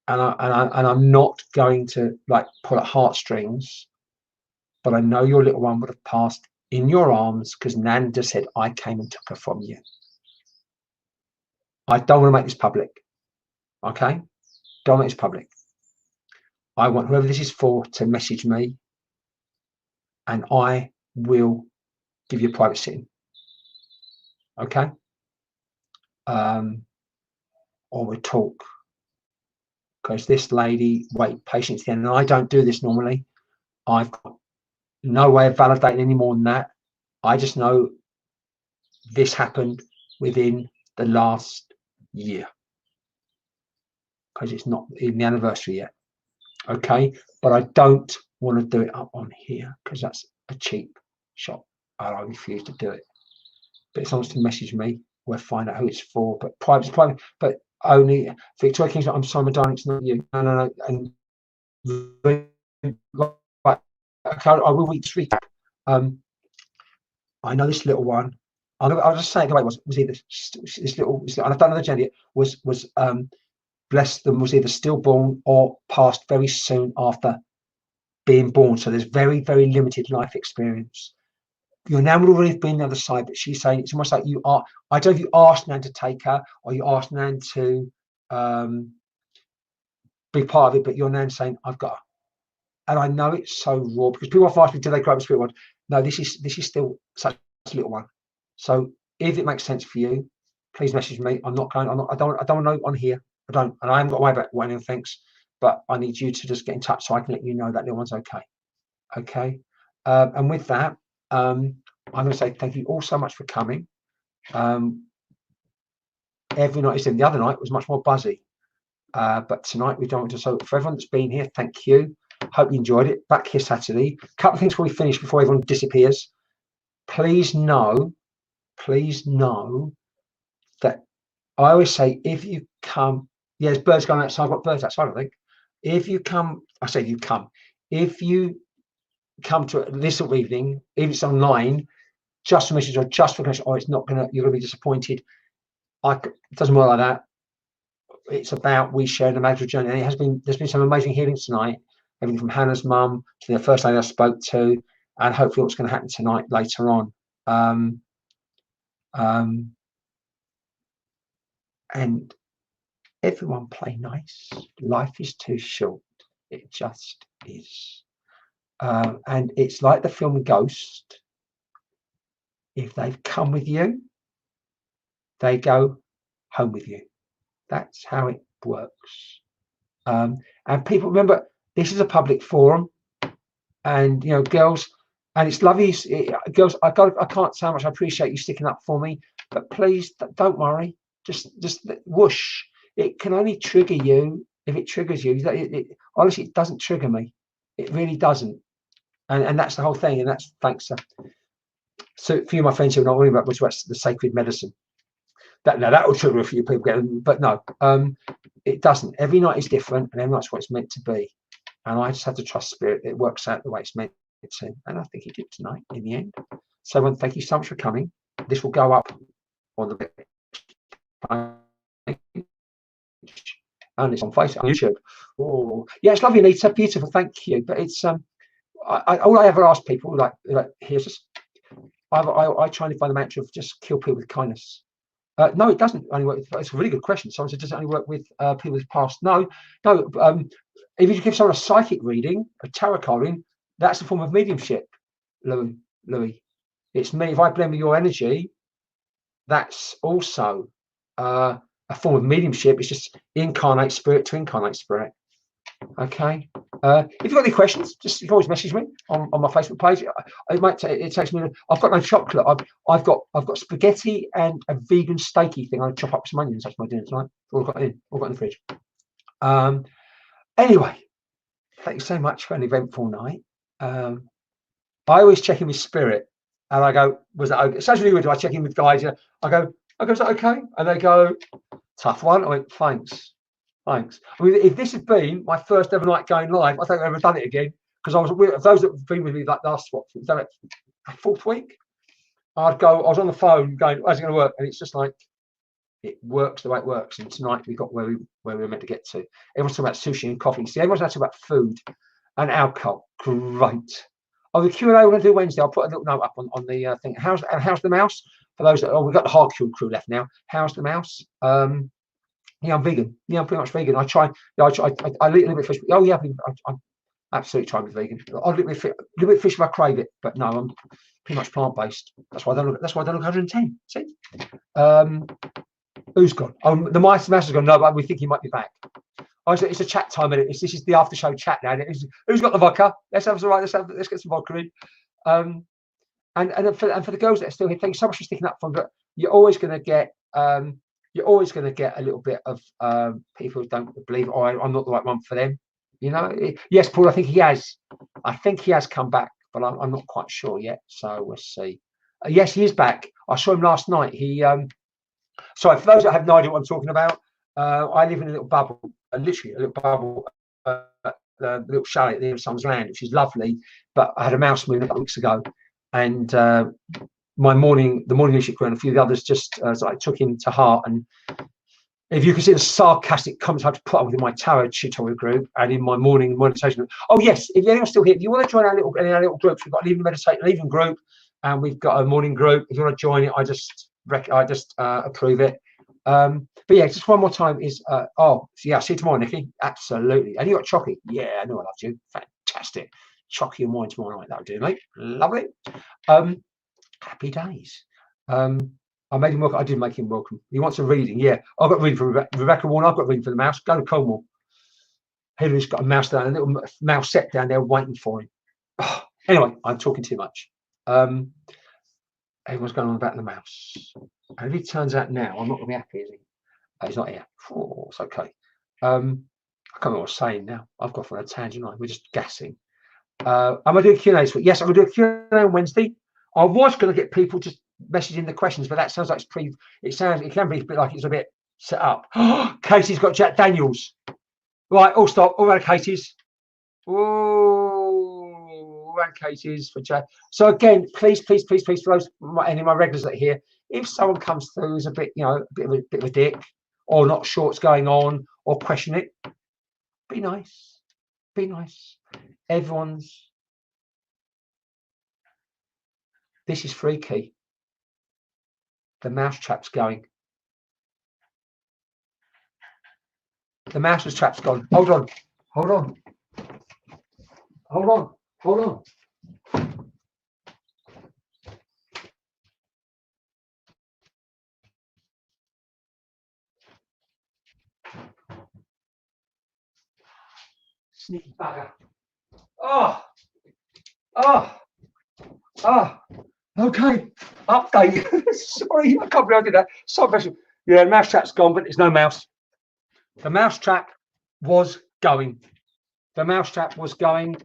and I'm not going to like pull at heartstrings, but I know your little one would have passed in your arms because Nan just said, I came and took her from you. I don't want to make this public. Okay? Don't make this public. I want whoever this is for to message me, and I will give you a private sitting. Okay? Or we'll talk. Because this lady, wait, patience again, and I don't do this normally. I've got no way of validating any more than that. I just know this happened within the last year. Because it's not in the anniversary yet. Okay? But I don't want to do it up on here because that's a cheap shot. I refuse to do it. But if someone wants to message me, we'll find out who it's for. But private is private. But only Victoria King's like, I'm sorry, my darling, it's not you. No. And right, okay, I will read this recap. I know this little one. I'll just say it the way it was either this little, and I don't know the gender yet, was bless them, was either stillborn or passed very soon after being born. So there's very, very limited life experience. Your Nan would already have been the other side, but she's saying it's almost like you are. I don't know if you asked Nan to take her or you asked Nan to be part of it, but your Nan's saying, I've got her. And I know it's so raw because people often ask me, do they grow up in the spirit world? No, this is still such a little one. So if it makes sense for you, please message me. I don't want to know on here. I don't, and I haven't got to worry about what anyone thinks, but I need you to just get in touch so I can let you know that little one's okay. Okay. And with that, I'm going to say thank you all so much for coming. Every night, the other night was much more buzzy, but tonight we don't. So for everyone that's been here, thank you. Hope you enjoyed it. Back here Saturday. A couple of things before we finish, before everyone disappears. Please know that I always say if you come, there's birds going outside. I've got birds outside, I think. If you come, I say you come. If you come to this evening, if it's online, just for message or just for connection, or it's not gonna, you're gonna be disappointed. It doesn't work like that. It's about we share the magical journey, and there's been some amazing healings tonight. Everything from Hannah's mum to the first lady I spoke to, and hopefully what's going to happen tonight later on. And everyone play nice. Life is too short. It just is. And it's like the film Ghost. If they've come with you, they go home with you. That's how it works. And people, remember, this is a public forum, and girls, and it's lovely. Girls, I can't say how much I appreciate you sticking up for me, but please don't worry. Just whoosh. It can only trigger you if it triggers you. Honestly, it doesn't trigger me. It really doesn't. And that's the whole thing. And that's thanks to so a few of my friends who are not worrying about the sacred medicine. That will trigger a few people, but no, it doesn't. Every night is different, and every night's what it's meant to be. And I just have to trust spirit. It works out the way it's meant to, and I think it did tonight in the end. So, everyone, thank you so much for coming. This will go up on the and it's on Facebook, on YouTube. Oh, yeah, it's lovely, Anita. Beautiful, thank you. But it's all I ever ask people, like here's just, I try and find the mantra of just kill people with kindness. No, it doesn't only work with, it's a really good question. Someone said, does it only work with people with past? No. If you give someone a psychic reading, a tarot card reading, that's a form of mediumship, Louis. It's me. If I blend with your energy, that's also a form of mediumship. It's just incarnate spirit to incarnate spirit. Okay. If you've got any questions, just you can always message me on my Facebook page. It takes me. I've got no chocolate. I've got spaghetti and a vegan steaky thing. I chop up some onions. That's my dinner tonight. All got in the fridge. Anyway, thank you so much for an eventful night. I always check in with spirit, and I go, "Was that okay?" It's actually really weird. I check in with guys. I go, "Is that okay?" And they go, "Tough one." I went, "Thanks." I mean, if this had been my first ever night going live, I don't think I've ever done it again, because I was with those that have been with me like last we've done it fourth week. I was on the phone going, "How's it going to work?" And it's just like it works the way it works. And tonight we got where we were meant to get to. Everyone's talking about sushi and coffee. See, everyone's talking about food and alcohol. Great. Oh, the Q&A we're going to do Wednesday. I'll put a little note up on the thing. How's the mouse? For those that we've got the hardcore crew left now. How's the mouse? Yeah, I'm vegan. Yeah, I'm pretty much vegan. I try. I eat a little bit of fish. Oh yeah, I'm absolutely trying to be vegan. I'll a little bit of fish if I crave it, but no, I'm pretty much plant based. That's why I don't look 110. See? Who's gone? Oh, the mouse has gone. No, but we think he might be back. Oh, it's a chat time minute. This is the after show chat now. Who's got the vodka? Let's get some vodka in. And for the girls that are still here, thank you so much for sticking up for them. But you're always going to get a little bit of people who don't believe, oh, I'm not the right one for them. Yes, Paul, I think he has come back, but I'm not quite sure yet. So we'll see. Yes, he is back. I saw him last night. Sorry, for those that have no idea what I'm talking about, I live in a little bubble, literally a little bubble, the little chalet at the end of Sun's Land, which is lovely. But I had a mouse move a couple of weeks ago, and the morning leadership crew and a few of the others just I took him to heart. And if you can see the sarcastic comments I had to put up with in my tarot tutorial group and in my morning meditation group. Oh yes, if anyone's still here, if you want to join our little groups, we've got an evening group, and we've got a morning group. If you want to join it, I just approve it. But yeah, just one more time is see you tomorrow, Nikki. Absolutely. And you got chocolate? Yeah, I know I loved you. Fantastic. Chocolate and wine tomorrow night. That'll do, mate. Lovely. Happy days. I made him welcome. I did make him welcome. He wants a reading. Yeah, I've got a reading for Rebecca Warner. I've got a reading for the mouse. Go to Cornwall. Hillary's got a mouse down, a little mouse set down there waiting for him. Oh, anyway, I'm talking too much. Everyone's going on about the mouse. And if he turns out now, I'm not going to be happy, is he? He's not here. Oh, it's okay. I can't remember what I was saying now. I've got for a tangent line. We're just gassing. I'm going to do a Q&A this week. Yes, I'm going to do a Q&A on Wednesday. I was going to get people just messaging the questions, but that sounds like it can be a bit like it's a bit set up. Casey's got Jack Daniels. Right, all stop. All right, Casey's. Oh, and Casey's for Jack. So again, please, for those any of my regulars that are here, if someone comes through who's a bit, a bit of a dick, or not sure what's going on, or question it, be nice. Be nice. Everyone's This is freaky. The mouse trap's going. The mouse trap's gone. Hold on. Hold on. Hold on. Hold on. Sneaky bugger. Oh. Oh. Oh. Okay. Update. Sorry, I can't believe I did that. So special. Yeah, the mouse trap's gone, but there's no mouse. The mouse trap was going. The mouse trap was going,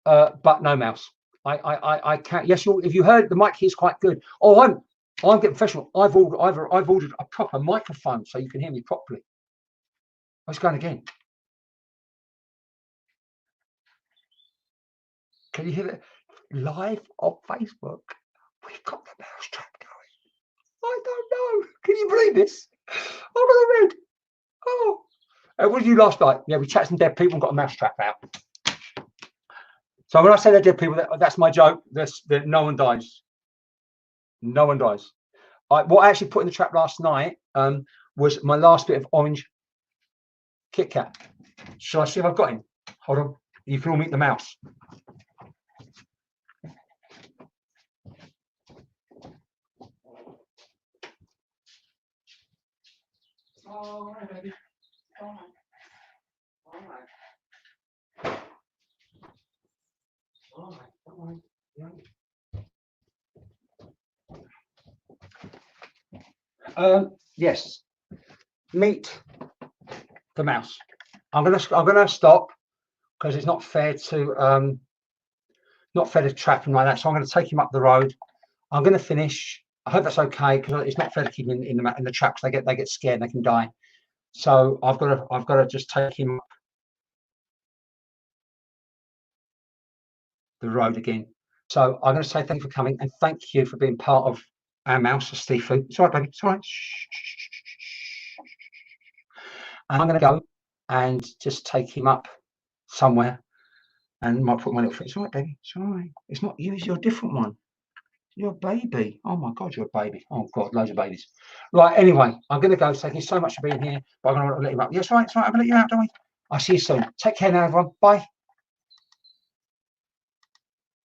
but no mouse. I can't. Yes, if you heard, the mic here is quite good. Oh, I'm getting professional. I've ordered a proper microphone so you can hear me properly. Oh, it's going again. Can you hear it? Live on Facebook. We've got the mouse trap going. I don't know. Can you believe this? I've got a red. Oh. What did you last night? Yeah, we chatted some dead people and got a mouse trap out. So when I say they're dead people, that's my joke. That no one dies. No one dies. What I actually put in the trap last night was my last bit of orange Kit Kat. Shall I see if I've got him? Hold on. You can all meet the mouse. Oh, hi, baby. Oh, all right. All right. Don't worry. Yes. Meet the mouse. I'm gonna stop because it's not fair to trap him like that. So I'm going to take him up the road. I'm going to finish. I hope that's okay because it's not fair to keep him in the trap because they get scared and they can die. So I've got to just take him up the road again. So I'm going to say thank you for coming and thank you for being part of our mouse, Steve Food. It's all right, baby. It's all right. And I'm going to go and just take him up somewhere and might put my little foot. It's all right, baby. It's all right. It's not you. It's your different one. You're a baby. Oh my God, you're a baby. Oh God, loads of babies. Right, anyway, I'm going to go. Thank you so much for being here. But I'm going to let you out. Yes, right, it's right. I'm going to let you out, don't we? I'll see you soon. Take care now, everyone. Bye.